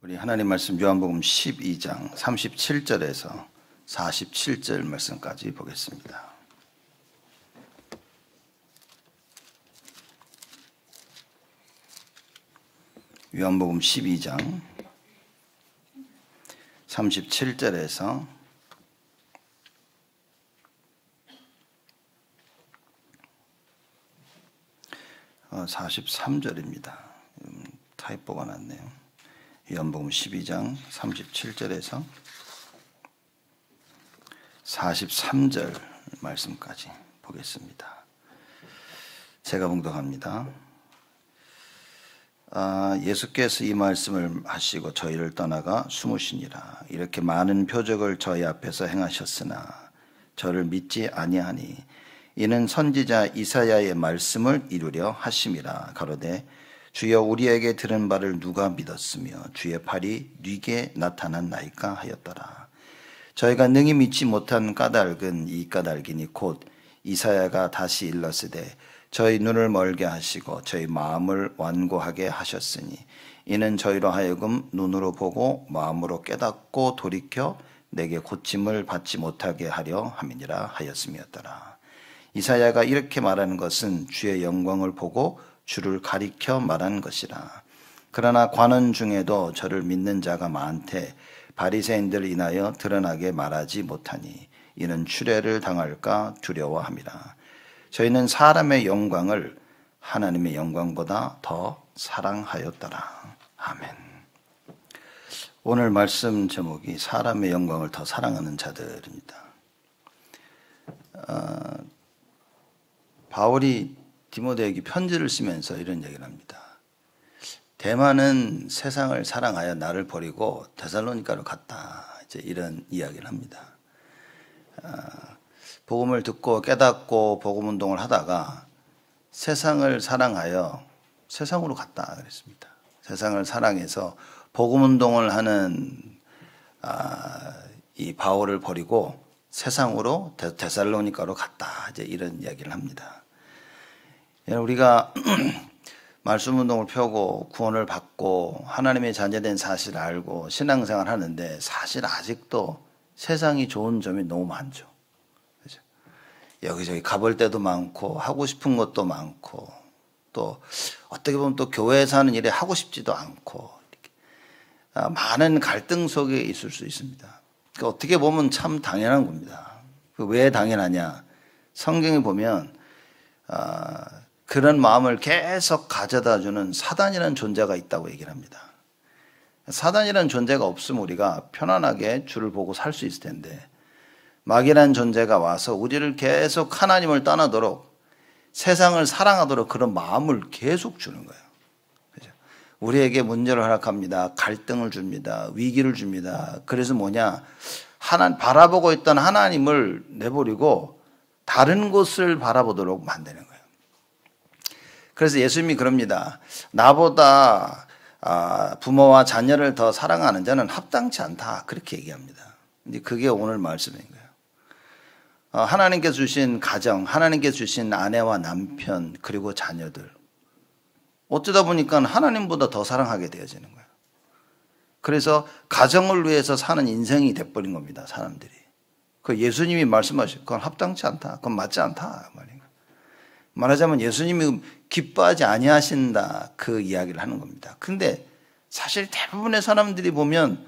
우리 하나님 말씀 요한복음 12장 37절에서 47절 말씀까지 보겠습니다. 요한복음 12장 37절에서 43절입니다. 타이포가 났네요. 요한복음 12장 37절에서 43절 말씀까지 보겠습니다. 제가 봉독합니다. 예수께서 이 말씀을 하시고 저희를 떠나가 숨으시니라. 이렇게 많은 표적을 저희 앞에서 행하셨으나 저를 믿지 아니하니 이는 선지자 이사야의 말씀을 이루려 하심이라. 가로되 주여 우리에게 들은 바를 누가 믿었으며 주의 팔이 네게 나타났나이까 하였더라. 저희가 능히 믿지 못한 까닭은 이 까닭이니 곧 이사야가 다시 일렀으되 저희 눈을 멀게 하시고 저희 마음을 완고하게 하셨으니 이는 저희로 하여금 눈으로 보고 마음으로 깨닫고 돌이켜 내게 고침을 받지 못하게 하려 함이니라 하였음이었더라. 이사야가 이렇게 말하는 것은 주의 영광을 보고 주를 가리켜 말한 것이라. 그러나 관원 중에도 저를 믿는 자가 많되 바리새인들 인하여 드러나게 말하지 못하니 이는 추례를 당할까 두려워함이라. 저희는 사람의 영광을 하나님의 영광보다 더 사랑하였더라. 아멘. 오늘 말씀 제목이 사람의 영광을 더 사랑하는 자들입니다. 바울이 디모데에게 편지를 쓰면서 이런 얘기를 합니다. 대만은 세상을 사랑하여 나를 버리고 데살로니가로 갔다. 이제 이런 이야기를 합니다. 복음을 듣고 깨닫고 복음 운동을 하다가 세상을 사랑하여 세상으로 갔다 그랬습니다. 세상을 사랑해서 복음 운동을 하는 이 바울을 버리고 세상으로 데살로니가로 갔다. 이제 이런 이야기를 합니다. 우리가 말씀 운동을 펴고 구원을 받고 하나님의 자녀된 사실을 알고 신앙생활을 하는데 사실 아직도 세상이 좋은 점이 너무 많죠. 그렇죠? 여기저기 가볼 때도 많고 하고 싶은 것도 많고 또 어떻게 보면 또 교회에서 하는 일에 하고 싶지도 않고 많은 갈등 속에 있을 수 있습니다. 그러니까 어떻게 보면 참 당연한 겁니다. 왜 당연하냐? 성경에 보면 그런 마음을 계속 가져다 주는 사단이라는 존재가 있다고 얘기를 합니다. 사단이라는 존재가 없으면 우리가 편안하게 주를 보고 살 수 있을 텐데 마귀라는 존재가 와서 우리를 계속 하나님을 떠나도록 세상을 사랑하도록 그런 마음을 계속 주는 거예요. 그죠? 우리에게 문제를 허락합니다. 갈등을 줍니다. 위기를 줍니다. 그래서 뭐냐? 바라보고 있던 하나님을 내버리고 다른 곳을 바라보도록 만드는 거예요. 그래서 예수님이 그럽니다. 나보다 부모와 자녀를 더 사랑하는 자는 합당치 않다. 그렇게 얘기합니다. 근데 그게 오늘 말씀인 거예요. 하나님께서 주신 가정, 하나님께서 주신 아내와 남편, 그리고 자녀들. 어쩌다 보니까 하나님보다 더 사랑하게 되어지는 거예요. 그래서 가정을 위해서 사는 인생이 돼버린 겁니다. 사람들이. 그 예수님이 말씀하신 그건 합당치 않다. 그건 맞지 않다. 말인 거예요. 말하자면 예수님이 기뻐하지 아니하신다 그 이야기를 하는 겁니다. 근데 사실 대부분의 사람들이 보면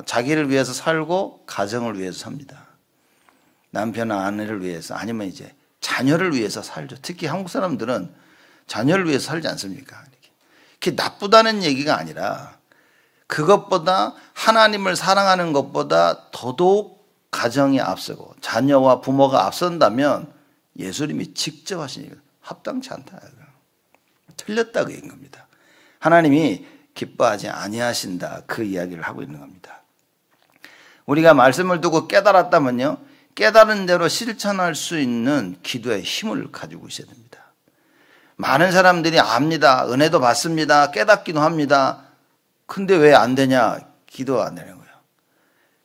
자기를 위해서 살고 가정을 위해서 삽니다. 남편과 아내를 위해서 아니면 이제 자녀를 위해서 살죠. 특히 한국 사람들은 자녀를 위해서 살지 않습니까? 그게 나쁘다는 얘기가 아니라 그것보다 하나님을 사랑하는 것보다 더더욱 가정이 앞서고 자녀와 부모가 앞선다면 예수님이 직접 하신 얘기가 합당치 않다. 틀렸다고 얘기한 겁니다. 하나님이 기뻐하지 아니하신다. 그 이야기를 하고 있는 겁니다. 우리가 말씀을 두고 깨달았다면요. 깨달은 대로 실천할 수 있는 기도의 힘을 가지고 있어야 됩니다. 많은 사람들이 압니다. 은혜도 받습니다. 깨닫기도 합니다. 근데 왜 안 되냐? 기도 안 되는 거예요.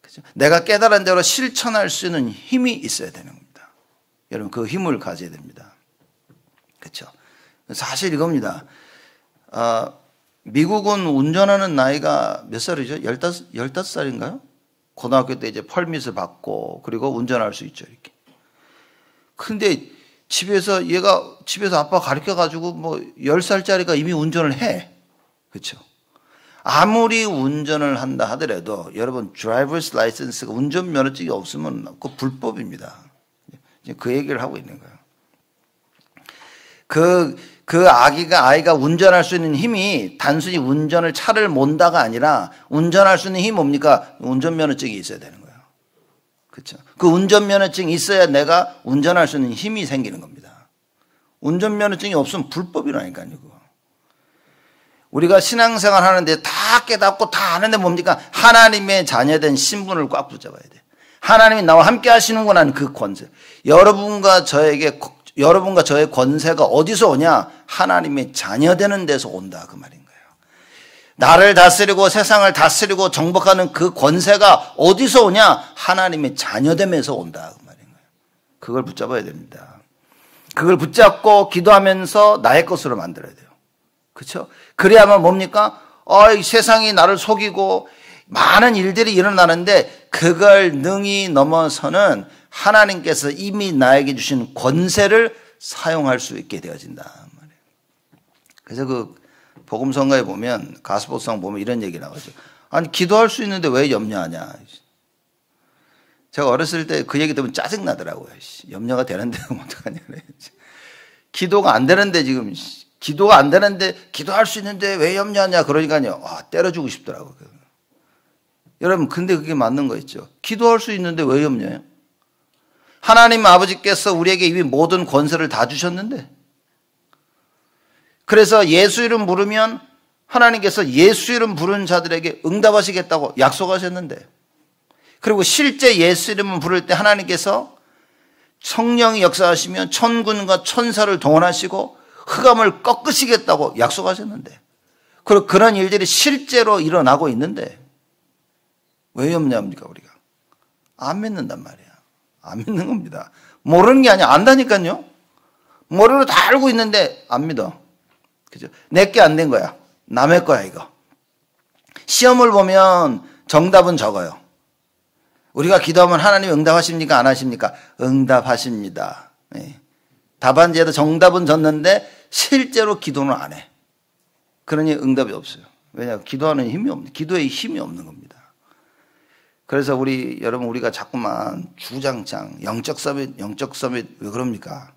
그렇죠? 내가 깨달은 대로 실천할 수 있는 힘이 있어야 되는 겁니다. 여러분 그 힘을 가져야 됩니다. 그렇죠? 사실 이겁니다. 미국은 운전하는 나이가 몇 살이죠? 15살인가요? 고등학교 때 이제 펄밋을 받고 그리고 운전할 수 있죠, 이렇게. 근데 얘가 집에서 아빠 가르쳐 가지고 뭐 10살짜리가 이미 운전을 해. 그렇죠? 아무리 운전을 한다 하더라도 여러분 드라이버스 라이센스가 운전면허증이 없으면 그 불법입니다. 그 얘기를 하고 있는 거예요. 그 아이가 운전할 수 있는 힘이 단순히 차를 몬다가 아니라 운전할 수 있는 힘이 뭡니까? 운전면허증이 있어야 되는 거예요. 그렇죠? 그 운전면허증이 있어야 내가 운전할 수 있는 힘이 생기는 겁니다. 운전면허증이 없으면 불법이라니까요. 그거. 우리가 신앙생활 하는데 다 깨닫고 다 아는데 뭡니까? 하나님의 자녀된 신분을 꽉 붙잡아야 돼. 하나님이 나와 함께 하시는구나 하는 그 권세. 여러분과 저의 권세가 어디서 오냐? 하나님의 자녀되는 데서 온다 그 말인 거예요. 나를 다스리고 세상을 다스리고 정복하는 그 권세가 어디서 오냐? 하나님의 자녀됨에서 온다 그 말인 거예요. 그걸 붙잡아야 됩니다. 그걸 붙잡고 기도하면서 나의 것으로 만들어야 돼요. 그렇죠? 그래야만 뭡니까? 세상이 나를 속이고 많은 일들이 일어나는데 그걸 능히 넘어서는 하나님께서 이미 나에게 주신 권세를 사용할 수 있게 되어진다 말이에요. 그래서 그 복음성가에 보면 가스복성 보면 이런 얘기 나오죠. 아니 기도할 수 있는데 왜 염려하냐. 제가 어렸을 때 그 얘기 들으면 짜증 나더라고요. 염려가 되는데 어떡하냐. 기도가 안 되는데 지금 기도가 안 되는데 기도할 수 있는데 왜 염려하냐 그러니까요. 때려주고 싶더라고요. 여러분 근데 그게 맞는 거 있죠. 기도할 수 있는데 왜 염려해요? 하나님 아버지께서 우리에게 이미 모든 권세를 다 주셨는데 그래서 예수 이름 부르면 하나님께서 예수 이름 부른 자들에게 응답하시겠다고 약속하셨는데 그리고 실제 예수 이름을 부를 때 하나님께서 성령이 역사하시면 천군과 천사를 동원하시고 흑암을 꺾으시겠다고 약속하셨는데 그리고 그런 일들이 실제로 일어나고 있는데 왜 염려합니까 우리가? 안 믿는단 말이야. 안 믿는 겁니다. 모르는 게 아니야. 안다니까요. 머리로 다 알고 있는데 안 믿어. 그죠? 내게 안 된 거야. 남의 거야 이거. 시험을 보면 정답은 적어요. 우리가 기도하면 하나님 응답하십니까? 안 하십니까? 응답하십니다. 네. 답안지에도 정답은 졌는데 실제로 기도는 안 해. 그러니 응답이 없어요. 왜냐하면 기도하는 힘이 없는, 기도에 힘이 없는 겁니다. 그래서 여러분 우리가 자꾸만 주장창 영적 서밋 왜 그럽니까?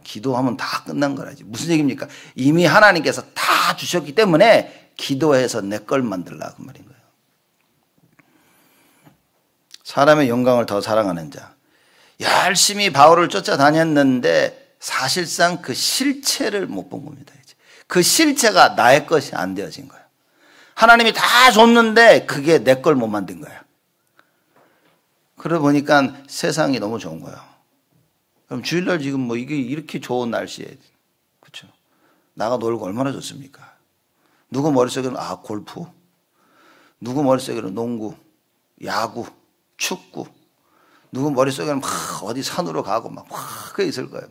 기도하면 다 끝난 거라지. 무슨 얘기입니까? 이미 하나님께서 다 주셨기 때문에 기도해서 내 걸 만들라 그 말인 거예요. 사람의 영광을 더 사랑하는 자. 열심히 바울을 쫓아다녔는데 사실상 그 실체를 못 본 겁니다. 그 실체가 나의 것이 안 되어진 거예요. 하나님이 다 줬는데 그게 내 걸 못 만든 거야. 그러다 보니까 세상이 너무 좋은 거예요. 그럼 주일날 지금 뭐 이게 이렇게 좋은 날씨에 그렇죠? 나가 놀고 얼마나 좋습니까? 누구 머릿속에는 골프, 누구 머릿속에는 농구, 야구, 축구, 누구 머릿속에는 막 어디 산으로 가고 막 그게 있을 거예요.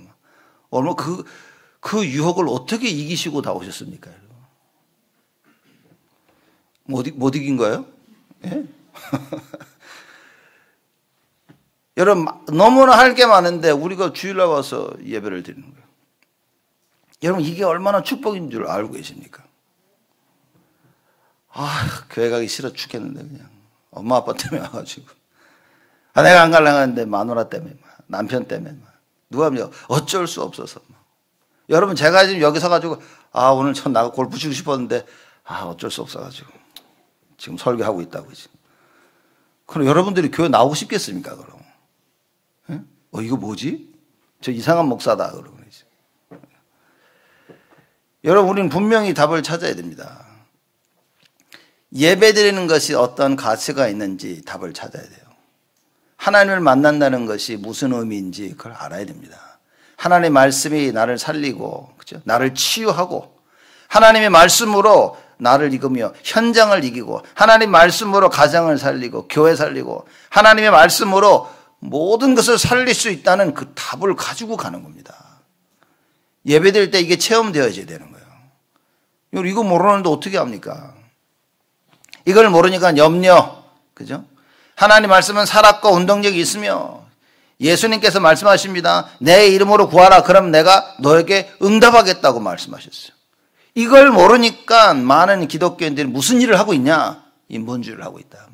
얼마 그 유혹을 어떻게 이기시고 다 오셨습니까? 못 이긴 거예요? 예? 여러분 너무나 할 게 많은데 우리가 주일날 와서 예배를 드리는 거예요. 여러분 이게 얼마나 축복인 줄 알고 계십니까? 교회 가기 싫어 죽겠는데 그냥 엄마 아빠 때문에 와가지고 내가 안 가려고 하는데 마누라 때문에 남편 때문에 누가 하면 어쩔 수 없어서 여러분 제가 지금 여기 서가지고 오늘 전 나가 골프 치고 싶었는데 어쩔 수 없어가지고 지금 설교하고 있다고 지금. 그럼 여러분들이 교회 나오고 싶겠습니까 그럼? 이거 뭐지? 저 이상한 목사다 그러고 여러분 우리는 분명히 답을 찾아야 됩니다. 예배드리는 것이 어떤 가치가 있는지 답을 찾아야 돼요. 하나님을 만난다는 것이 무슨 의미인지 그걸 알아야 됩니다. 하나님의 말씀이 나를 살리고 그렇죠? 나를 치유하고 하나님의 말씀으로 나를 이기며 현장을 이기고 하나님의 말씀으로 가정을 살리고 교회 살리고 하나님의 말씀으로 모든 것을 살릴 수 있다는 그 답을 가지고 가는 겁니다. 예배드릴 때 이게 체험되어져야 되는 거예요. 이거 모르는데 어떻게 합니까? 이걸 모르니까 염려, 그죠? 하나님 말씀은 살았고 운동력이 있으며 예수님께서 말씀하십니다. 내 이름으로 구하라. 그럼 내가 너에게 응답하겠다고 말씀하셨어요. 이걸 모르니까 많은 기독교인들이 무슨 일을 하고 있냐? 인본주의를 하고 있다.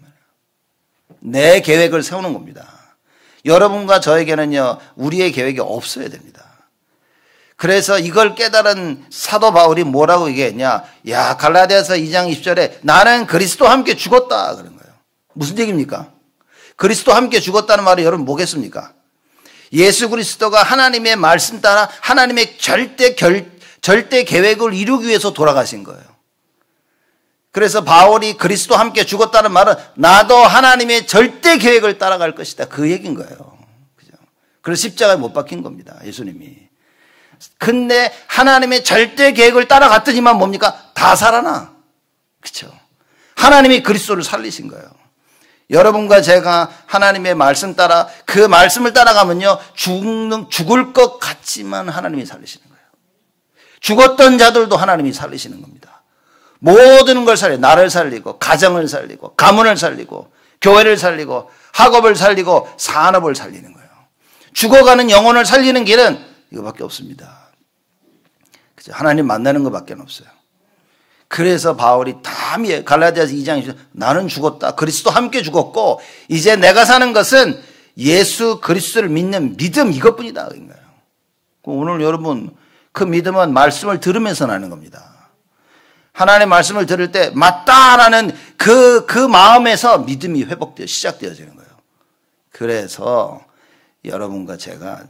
내 계획을 세우는 겁니다. 여러분과 저에게는요, 우리의 계획이 없어야 됩니다. 그래서 이걸 깨달은 사도 바울이 뭐라고 얘기했냐? 야, 갈라디아서 2장 20절에 나는 그리스도와 함께 죽었다. 그런 거예요. 무슨 얘기입니까? 그리스도와 함께 죽었다는 말이 여러분 뭐겠습니까? 예수 그리스도가 하나님의 말씀 따라 하나님의 절대 계획을 이루기 위해서 돌아가신 거예요. 그래서 바울이 그리스도와 함께 죽었다는 말은 나도 하나님의 절대 계획을 따라갈 것이다. 그 얘기인 거예요. 그죠? 그래서 십자가에 못 박힌 겁니다. 예수님이. 근데 하나님의 절대 계획을 따라갔더니만 뭡니까? 다 살아나. 그렇죠? 하나님이 그리스도를 살리신 거예요. 여러분과 제가 하나님의 말씀 따라 그 말씀을 따라가면요, 죽을 것 같지만 하나님이 살리시는 거예요. 죽었던 자들도 하나님이 살리시는 겁니다. 모든 걸 살리고, 나를 살리고, 가정을 살리고, 가문을 살리고, 교회를 살리고, 학업을 살리고, 산업을 살리는 거예요. 죽어가는 영혼을 살리는 길은 이거밖에 없습니다. 그죠? 하나님 만나는 것밖에 없어요. 그래서 바울이 갈라디아서 2장 나는 죽었다. 그리스도 함께 죽었고 이제 내가 사는 것은 예수 그리스도를 믿는 믿음 이것뿐이다. 오늘 여러분 그 믿음은 말씀을 들으면서 나는 겁니다. 하나님의 말씀을 들을 때 맞다라는 그 마음에서 믿음이 회복되어 시작되어지는 거예요. 그래서 여러분과 제가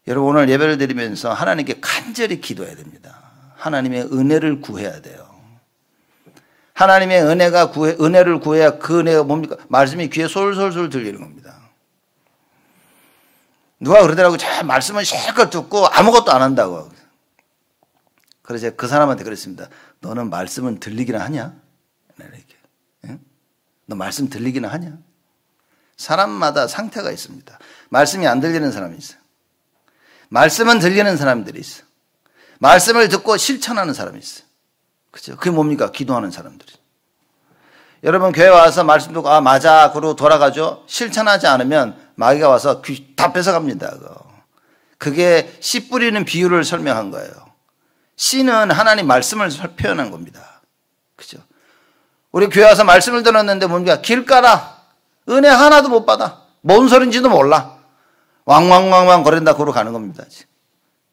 여러분 오늘 예배를 드리면서 하나님께 간절히 기도해야 됩니다. 하나님의 은혜를 구해야 돼요. 하나님의 은혜를 구해야 그 은혜가 뭡니까? 말씀이 귀에 솔솔솔 들리는 겁니다. 누가 그러더라고. 저 말씀은 실컷 듣고 아무것도 안 한다고. 그래서 제가 그 사람한테 그랬습니다. 너는 말씀은 들리기나 하냐? 이렇게. 응? 너 말씀 들리기나 하냐? 사람마다 상태가 있습니다. 말씀이 안 들리는 사람이 있어요. 말씀은 들리는 사람들이 있어요. 말씀을 듣고 실천하는 사람이 있어요. 그죠? 그게 뭡니까? 기도하는 사람들이. 여러분 교회 와서 말씀 듣고 아 맞아 그러고 돌아가죠. 실천하지 않으면 마귀가 와서 귀 다 뺏어갑니다. 그게 씨 뿌리는 비유를 설명한 거예요. 씨는 하나님 말씀을 표현한 겁니다. 그죠? 우리 교회 와서 말씀을 들었는데 뭡니까? 길가라. 은혜 하나도 못 받아. 뭔 소린지도 몰라. 왕왕왕왕 거린다 그러고 가는 겁니다.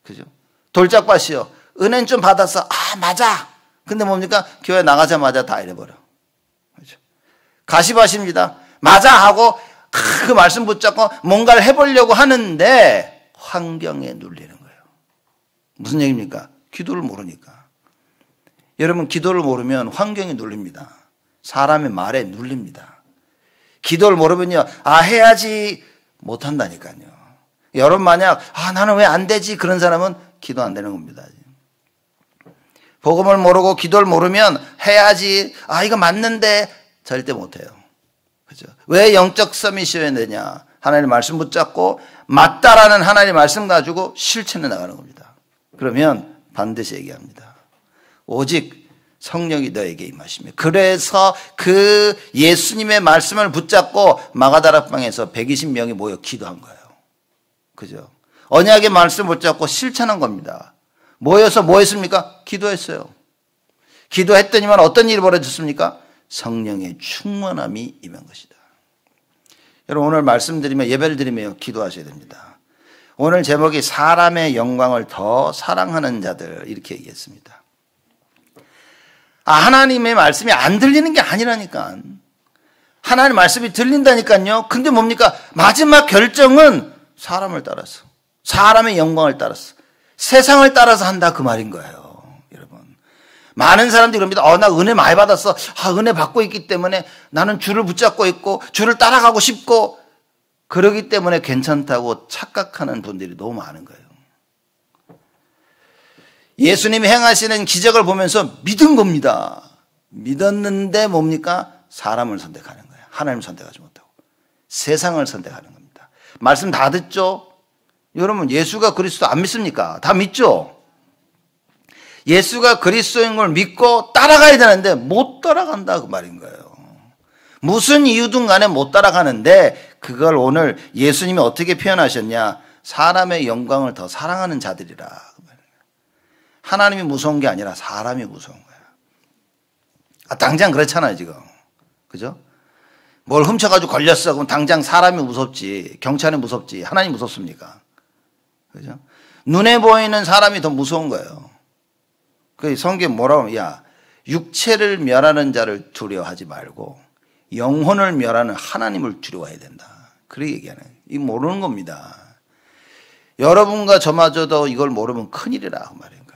그죠? 돌짝밭이요. 은혜는 좀 받았어. 아 맞아. 근데 뭡니까? 교회 나가자마자 다 잃어버려. 그렇죠? 가시밭입니다. 맞아 하고 그 말씀 붙잡고 뭔가를 해보려고 하는데 환경에 눌리는 거예요. 무슨 얘기입니까? 기도를 모르니까. 여러분 기도를 모르면 환경에 눌립니다. 사람의 말에 눌립니다. 기도를 모르면요. 아 해야지 못한다니까요. 여러분 만약 아 나는 왜 안 되지 그런 사람은 기도 안 되는 겁니다. 복음을 모르고 기도를 모르면 해야지 아 이거 맞는데 절대 못해요. 그죠? 왜 영적 서밋이어야 되냐? 하나님의 말씀 붙잡고 맞다라는 하나님의 말씀 가지고 실천해 나가는 겁니다. 그러면 반드시 얘기합니다. 오직 성령이 너에게 임하시며 그래서 그 예수님의 말씀을 붙잡고 마가다락방에서 120명이 모여 기도한 거예요. 그죠? 언약의 말씀 붙잡고 실천한 겁니다. 모여서 뭐 했습니까? 기도했어요. 기도했더니만 어떤 일이 벌어졌습니까? 성령의 충만함이 임한 것이다. 여러분 오늘 말씀드리면 예배를 드리며 기도하셔야 됩니다. 오늘 제목이 사람의 영광을 더 사랑하는 자들 이렇게 얘기했습니다. 아, 하나님의 말씀이 안 들리는 게 아니라니까. 하나님의 말씀이 들린다니까요. 근데 뭡니까? 마지막 결정은 사람을 따라서 사람의 영광을 따라서 세상을 따라서 한다 그 말인 거예요. 여러분 많은 사람들이 그럽니다. 나 은혜 많이 받았어. 은혜 받고 있기 때문에 나는 주를 붙잡고 있고 주를 따라가고 싶고 그러기 때문에 괜찮다고 착각하는 분들이 너무 많은 거예요. 예수님이 행하시는 기적을 보면서 믿은 겁니다. 믿었는데 뭡니까? 사람을 선택하는 거예요. 하나님을 선택하지 못하고 세상을 선택하는 겁니다. 말씀 다 듣죠? 여러분 예수가 그리스도 안 믿습니까? 다 믿죠? 예수가 그리스도인 걸 믿고 따라가야 되는데 못 따라간다 그 말인 거예요. 무슨 이유든 간에 못 따라가는데 그걸 오늘 예수님이 어떻게 표현하셨냐? 사람의 영광을 더 사랑하는 자들이라. 하나님이 무서운 게 아니라 사람이 무서운 거야. 당장 그렇잖아요 지금. 그죠? 뭘 훔쳐가지고 걸렸어. 그럼 당장 사람이 무섭지. 경찰이 무섭지. 하나님 무섭습니까? 그죠? 눈에 보이는 사람이 더 무서운 거예요. 그 성경 뭐라고 하면, 야, 육체를 멸하는 자를 두려워하지 말고 영혼을 멸하는 하나님을 두려워해야 된다. 그렇게 얘기하는 거예요. 이거 모르는 겁니다. 여러분과 저마저도 이걸 모르면 큰일이라 그 말인가.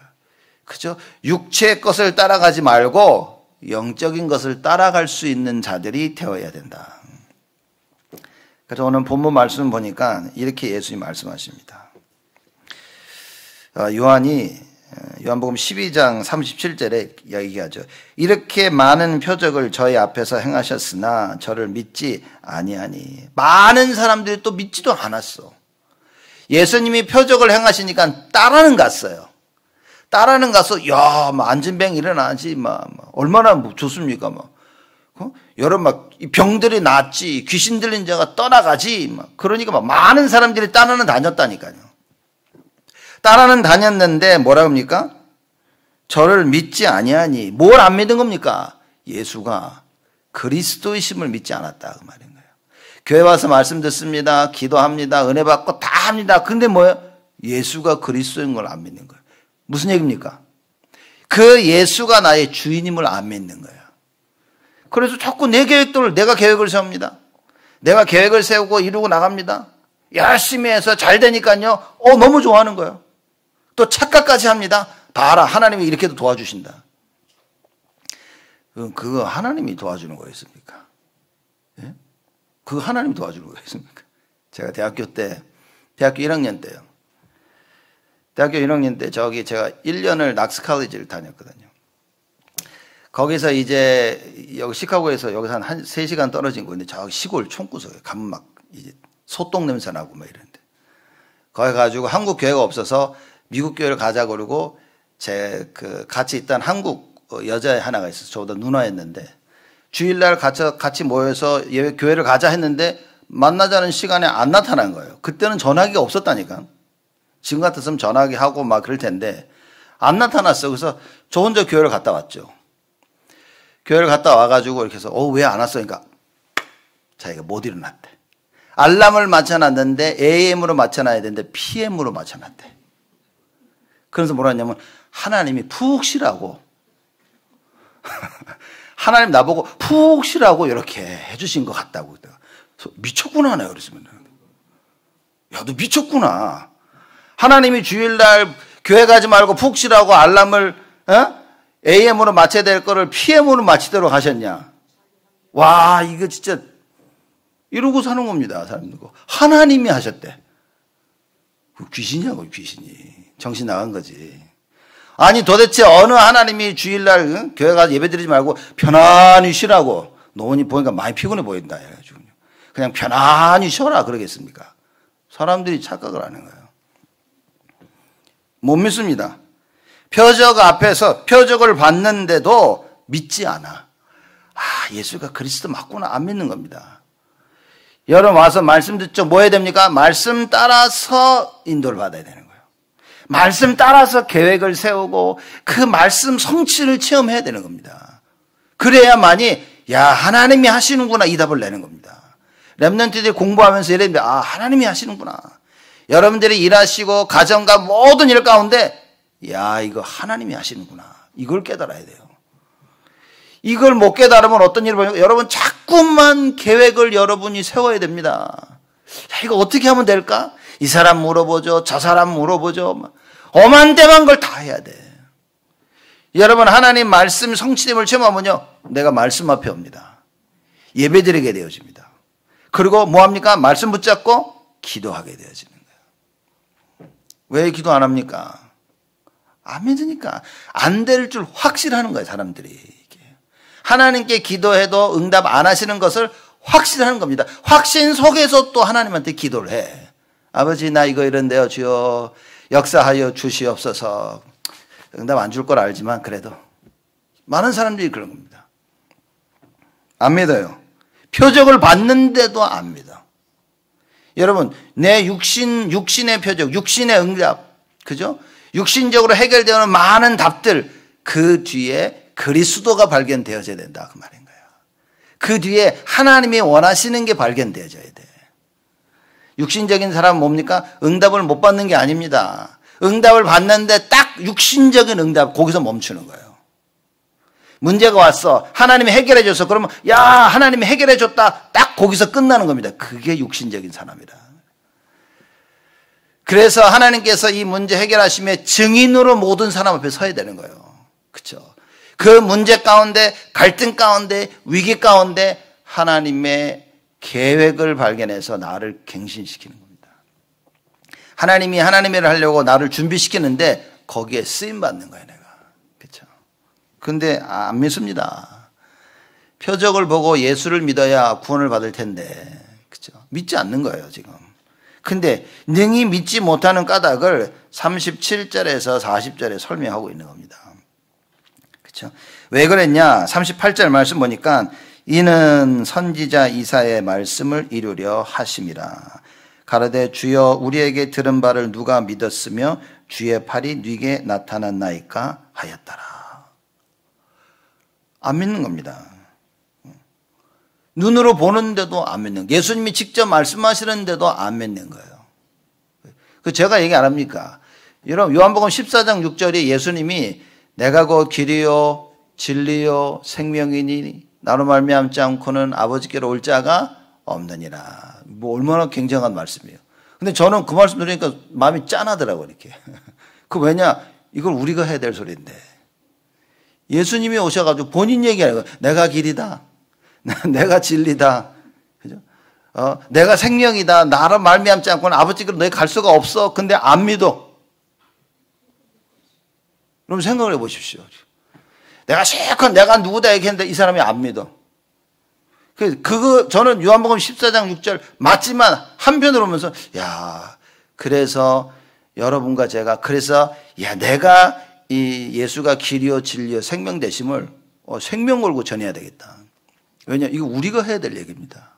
그죠? 육체의 것을 따라가지 말고 영적인 것을 따라갈 수 있는 자들이 되어야 된다. 그래서 오늘 본문 말씀 보니까 이렇게 예수님 말씀하십니다. 요한복음 12장 37절에 얘기하죠. 이렇게 많은 표적을 저희 앞에서 행하셨으나 저를 믿지 아니하니. 많은 사람들이 또 믿지도 않았어. 예수님이 표적을 행하시니까 따라는 갔어요. 따라는 가서 야, 안진병 일어나지, 얼마나 좋습니까, 여러 병들이 낫지, 귀신 들린 자가 떠나가지, 그러니까 많은 사람들이 따라는 다녔다니까요. 따라는 다녔는데 뭐라 합니까? 저를 믿지 아니하니. 뭘 안 믿은 겁니까? 예수가 그리스도이심을 믿지 않았다 그 말인 거예요. 교회 와서 말씀 듣습니다, 기도합니다, 은혜 받고 다 합니다. 근데 뭐예요? 예수가 그리스도인 걸 안 믿는 거예요. 무슨 얘기입니까? 그 예수가 나의 주인임을 안 믿는 거예요. 그래서 자꾸 내 계획들을, 내가 계획을 세웁니다. 내가 계획을 세우고 이루고 나갑니다. 열심히 해서 잘 되니까요. 너무 좋아하는 거예요. 또 착각까지 합니다. 봐라, 하나님이 이렇게도 도와주신다. 그거 하나님이 도와주는 거였습니까? 예? 그거 하나님이 도와주는 거였습니까? 제가 대학교 1학년 때요. 대학교 1학년 때 제가 1년을 낙스 칼리지를 다녔거든요. 거기서 이제 여기 시카고에서 여기서 한 3시간 떨어진 곳인데 저기 시골 총구석에 가면 막 이제 소똥 냄새 나고 막 이런데 거기 가지고 한국 교회가 없어서 미국 교회를 가자 그러고 같이 있던 한국 여자 하나가 있어서 저보다 누나였는데 주일날 같이 모여서 교회를 가자 했는데 만나자는 시간에 안 나타난 거예요. 그때는 전화기가 없었다니까. 지금 같았으면 전화기 하고 막 그럴 텐데 안 나타났어. 그래서 저 혼자 교회를 갔다 왔죠. 교회를 갔다 와가지고 이렇게 해서 왜 안 왔어? 그러니까 자기가 못 일어났대. 알람을 맞춰놨는데 AM으로 맞춰놔야 되는데 PM으로 맞춰놨대. 그래서 뭐라 했냐면 하나님이 푹 쉬라고 하나님 나보고 푹 쉬라고 이렇게 해주신 것 같다고. 미쳤구나 내가 그랬으면. 야, 너 미쳤구나. 하나님이 주일날 교회 가지 말고 푹 쉬라고 알람을 AM으로 맞춰야 될 거를 PM으로 맞추도록 하셨냐. 와, 이거 진짜 이러고 사는 겁니다. 사람들. 하나님이 하셨대. 귀신이냐고, 귀신이. 정신 나간 거지. 아니 도대체 어느 하나님이 주일날 교회 가서 예배드리지 말고 편안히 쉬라고. 노원이 보니까 많이 피곤해 보인다 해가지고 그냥 편안히 쉬어라 그러겠습니까? 사람들이 착각을 하는 거예요. 못 믿습니다. 표적 앞에서 표적을 봤는데도 믿지 않아. 예수가 그리스도 맞구나 안 믿는 겁니다. 여러분 와서 말씀 듣죠. 뭐 해야 됩니까? 말씀 따라서 인도를 받아야 되는 거예요. 말씀 따라서 계획을 세우고 그 말씀 성취를 체험해야 되는 겁니다. 그래야만이 하나님이 하시는구나 이 답을 내는 겁니다. 렘넌트들이 공부하면서 이랬는데 하나님이 하시는구나. 여러분들이 일하시고 가정과 모든 일 가운데 이거 하나님이 하시는구나. 이걸 깨달아야 돼요. 이걸 못 깨달으면 어떤 일을 보냐면 여러분 자꾸만 계획을 여러분이 세워야 됩니다. 이거 어떻게 하면 될까? 이 사람 물어보죠. 저 사람 물어보죠. 엄한데만 걸 다 해야 돼. 여러분 하나님 말씀 성취됨을 체험하면요. 내가 말씀 앞에 옵니다. 예배드리게 되어집니다. 그리고 뭐합니까? 말씀 붙잡고 기도하게 되어집니다. 왜 기도 안 합니까? 안 믿으니까. 안 될 줄 확실하는 거예요, 사람들이. 하나님께 기도해도 응답 안 하시는 것을 확실하는 겁니다. 확신 속에서 또 하나님한테 기도를 해. 아버지, 나 이거 이런데요, 주여 역사하여 주시옵소서. 응답 안 줄 걸 알지만 그래도 많은 사람들이 그런 겁니다. 안 믿어요. 표적을 받는데도 안 믿어. 여러분, 내 육신의 표적, 육신의 응답, 그죠? 육신적으로 해결되는 많은 답들, 그 뒤에 그리스도가 발견되어져야 된다. 그 말인 거예요. 그 뒤에 하나님이 원하시는 게 발견되어져야 돼. 육신적인 사람은 뭡니까? 응답을 못 받는 게 아닙니다. 응답을 받는데 딱 육신적인 응답, 거기서 멈추는 거예요. 문제가 왔어. 하나님이 해결해 줬어. 그러면 야, 하나님이 해결해 줬다. 딱 거기서 끝나는 겁니다. 그게 육신적인 사람이라. 그래서 하나님께서 이 문제 해결하심에 증인으로 모든 사람 앞에 서야 되는 거예요. 그렇죠? 그 문제 가운데, 갈등 가운데, 위기 가운데 하나님의 계획을 발견해서 나를 갱신시키는 겁니다. 하나님이 하나님의 일을 하려고 나를 준비시키는데 거기에 쓰임 받는 거예요, 내가. 그렇죠? 근데 안 믿습니다. 표적을 보고 예수를 믿어야 구원을 받을 텐데, 그렇죠? 믿지 않는 거예요, 지금. 근데 능히 믿지 못하는 까닭을 37절에서 40절에 설명하고 있는 겁니다. 그렇죠? 왜 그랬냐? 38절 말씀 보니까 이는 선지자 이사야의 말씀을 이루려 하심이라. 가로되 주여 우리에게 들은 바를 누가 믿었으며 주의 팔이 네게 나타났나이까 하였더라. 안 믿는 겁니다. 눈으로 보는데도 안 믿는 거예요. 예수님이 직접 말씀하시는데도 안 믿는 거예요. 그 제가 얘기 안 합니까? 여러분 요한복음 14장 6절에 예수님이 내가 곧 길이요 진리요 생명이니 나로 말미암지 않고는 아버지께로 올 자가 없느니라. 뭐 얼마나 굉장한 말씀이에요. 근데 저는 그 말씀 들으니까 마음이 짠하더라고요, 이렇게. 그 왜냐? 이걸 우리가 해야 될 소리인데. 예수님이 오셔가지고 본인 얘기하는 거예요. 내가 길이다. 내가 진리다. 그죠? 내가 생명이다. 나로 말미암지 않고는 아버지께로 너희 갈 수가 없어. 근데 안 믿어. 그럼 생각을 해 보십시오. 내가 실컷 내가 누구다 얘기했는데 이 사람이 안 믿어. 그거 저는 요한복음 14장 6절 맞지만 한편으로 보면서 야, 그래서 여러분과 제가 그래서 야, 내가 이 예수가 길이요 진리요 생명 되심을 생명 걸고 전해야 되겠다. 왜냐? 이거 우리가 해야 될 얘기입니다.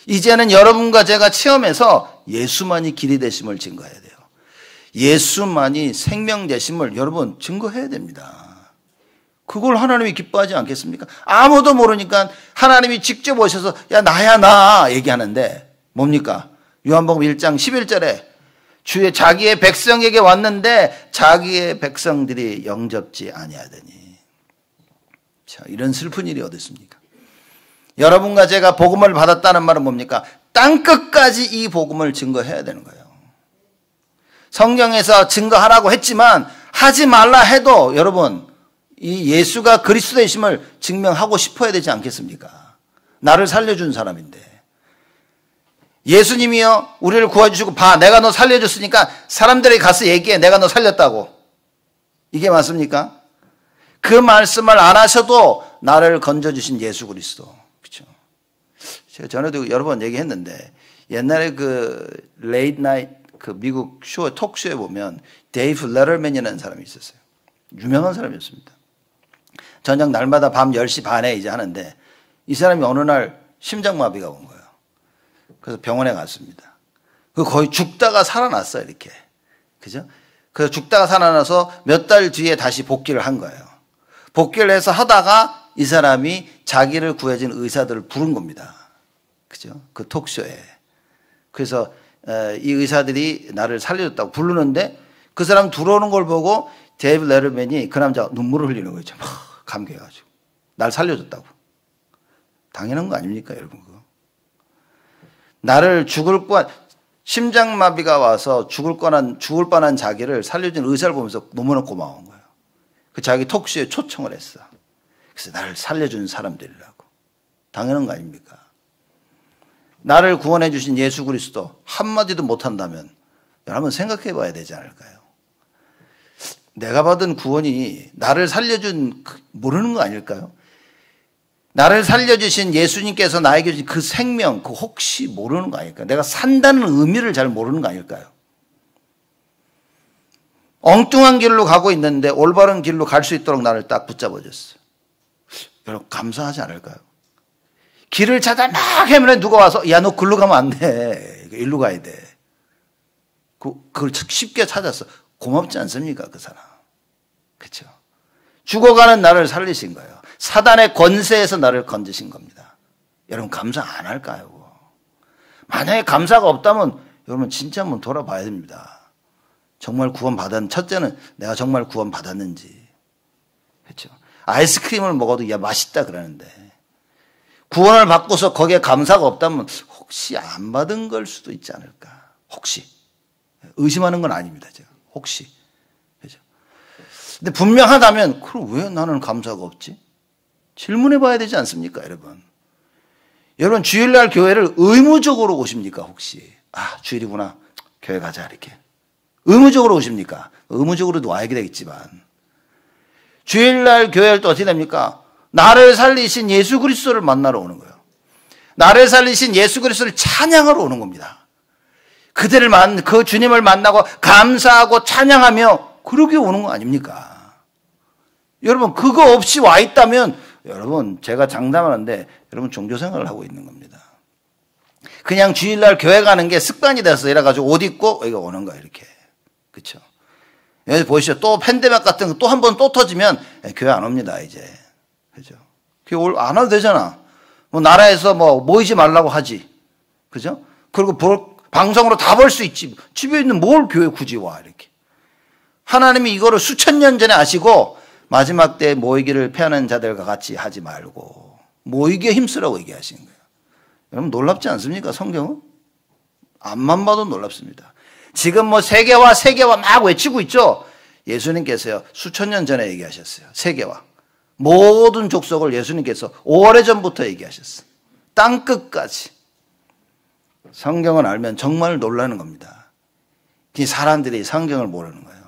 이제는 여러분과 제가 체험해서 예수만이 길이 되심을 증거해야 돼요. 예수만이 생명 되심을 여러분 증거해야 됩니다. 그걸 하나님이 기뻐하지 않겠습니까? 아무도 모르니까 하나님이 직접 오셔서 야 나야 나 얘기하는데 뭡니까? 요한복음 1장 11절에 주의 자기의 백성에게 왔는데 자기의 백성들이 영접지 아니하더니. 자, 이런 슬픈 일이 어디 있습니까? 여러분과 제가 복음을 받았다는 말은 뭡니까? 땅끝까지 이 복음을 증거해야 되는 거예요. 성경에서 증거하라고 했지만 하지 말라 해도 여러분 이 예수가 그리스도이심을 증명하고 싶어야 되지 않겠습니까? 나를 살려준 사람인데. 예수님이요 우리를 구해주시고 봐 내가 너 살려줬으니까 사람들에게 가서 얘기해 내가 너 살렸다고. 이게 맞습니까? 그 말씀을 안 하셔도 나를 건져주신 예수 그리스도. 그렇죠? 제가 전에도 여러 번 얘기했는데 옛날에 그 레이트 나이트 그 미국 쇼 톡쇼에 보면 데이브 레터맨이라는 사람이 있었어요. 유명한 사람이었습니다. 저녁 날마다 밤 10시 반에 이제 하는데 이 사람이 어느 날 심장마비가 온 거예요. 그래서 병원에 갔습니다. 그 거의 죽다가 살아났어요, 이렇게. 그죠? 그래서 죽다가 살아나서 몇 달 뒤에 다시 복귀를 한 거예요. 복귀를 해서 하다가 이 사람이 자기를 구해준 의사들을 부른 겁니다. 그죠? 그 톡쇼에. 그래서 이 의사들이 나를 살려줬다고 부르는데 그 사람 들어오는 걸 보고 데이브 레터맨이 그 남자가 눈물을 흘리는 거죠. 감격해가지고. 날 살려줬다고. 당연한 거 아닙니까, 여러분? 그거. 나를 죽을 뻔, 심장마비가 와서 죽을 뻔한 자기를 살려준 의사를 보면서 너무나 고마운 거예요. 그 자기 톡쇼에 초청을 했어. 그래서 나를 살려준 사람들이라고. 당연한 거 아닙니까? 나를 구원해 주신 예수 그리스도 한마디도 못한다면 한번 생각해 봐야 되지 않을까요? 내가 받은 구원이 나를 살려준 모르는 거 아닐까요? 나를 살려주신 예수님께서 나에게 주신 그 생명 그 혹시 모르는 거 아닐까요? 내가 산다는 의미를 잘 모르는 거 아닐까요? 엉뚱한 길로 가고 있는데 올바른 길로 갈 수 있도록 나를 딱 붙잡아줬어요. 여러분 감사하지 않을까요? 길을 찾아 막 헤매는 누가 와서 야 너 글로 가면 안 돼. 일로 가야 돼. 그걸 쉽게 찾았어. 고맙지 않습니까 그 사람. 그렇죠? 죽어가는 나를 살리신 거예요. 사단의 권세에서 나를 건지신 겁니다. 여러분 감사 안 할까요? 만약에 감사가 없다면 여러분 진짜 한번 돌아봐야 됩니다. 정말 구원받았는지, 첫째는 내가 정말 구원받았는지. 그렇죠? 아이스크림을 먹어도 야 맛있다 그러는데 구원을 받고서 거기에 감사가 없다면 혹시 안 받은 걸 수도 있지 않을까. 혹시. 의심하는 건 아닙니다. 제가. 혹시. 그렇죠? 근데 분명하다면 그럼 왜 나는 감사가 없지? 질문해 봐야 되지 않습니까 여러분? 여러분 주일날 교회를 의무적으로 오십니까 혹시? 아 주일이구나 교회 가자 이렇게 의무적으로 오십니까? 의무적으로도 와야 되겠지만 주일날 교회를 또 어떻게 됩니까? 나를 살리신 예수 그리스도를 만나러 오는 거예요. 나를 살리신 예수 그리스도를 찬양하러 오는 겁니다. 그 주님을 만나고 감사하고 찬양하며 그러게 오는 거 아닙니까? 여러분 그거 없이 와 있다면 여러분 제가 장담하는데 여러분 종교생활을 하고 있는 겁니다. 그냥 주일날 교회 가는 게 습관이 돼서 이래가지고 옷 입고 여기가 오는 거야 이렇게. 그렇죠? 여기 보시죠. 또 팬데믹 같은 거 또 한 번 또 터지면 교회 안 옵니다 이제. 그죠? 교회 안 와도 되잖아. 뭐 나라에서 뭐 모이지 말라고 하지. 그죠? 그리고 방송으로 다 볼 수 있지. 집에 있는 뭘 교회 굳이 와 이렇게. 하나님이 이거를 수천 년 전에 아시고 마지막 때 모이기를 패하는 자들과 같이 하지 말고 모이기에 힘쓰라고 얘기하시는 거예요. 여러분 놀랍지 않습니까? 성경은? 앞만 봐도 놀랍습니다. 지금 뭐 세계화 막 외치고 있죠? 예수님께서요 수천 년 전에 얘기하셨어요. 세계화. 모든 족속을 예수님께서 오래전부터 얘기하셨어요. 땅끝까지. 성경을 알면 정말 놀라는 겁니다. 사람들이 성경을 모르는 거예요.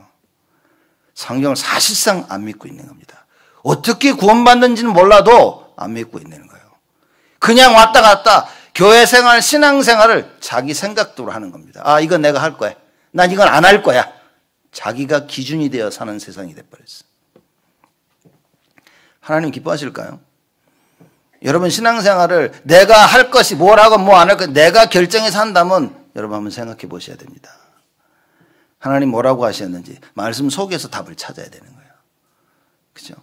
성경을 사실상 안 믿고 있는 겁니다. 어떻게 구원받는지는 몰라도 안 믿고 있는 거예요. 그냥 왔다 갔다 교회 생활, 신앙 생활을 자기 생각대로 하는 겁니다. 아, 이건 내가 할 거야. 난 이건 안 할 거야. 자기가 기준이 되어 사는 세상이 돼버렸어요. 하나님 기뻐하실까요? 여러분 신앙 생활을 내가 할 것이 뭐라고 뭐 안 할 것 내가 결정해서 한다면 여러분 한번 생각해 보셔야 됩니다. 하나님 뭐라고 하셨는지 말씀 속에서 답을 찾아야 되는 거예요. 그렇죠?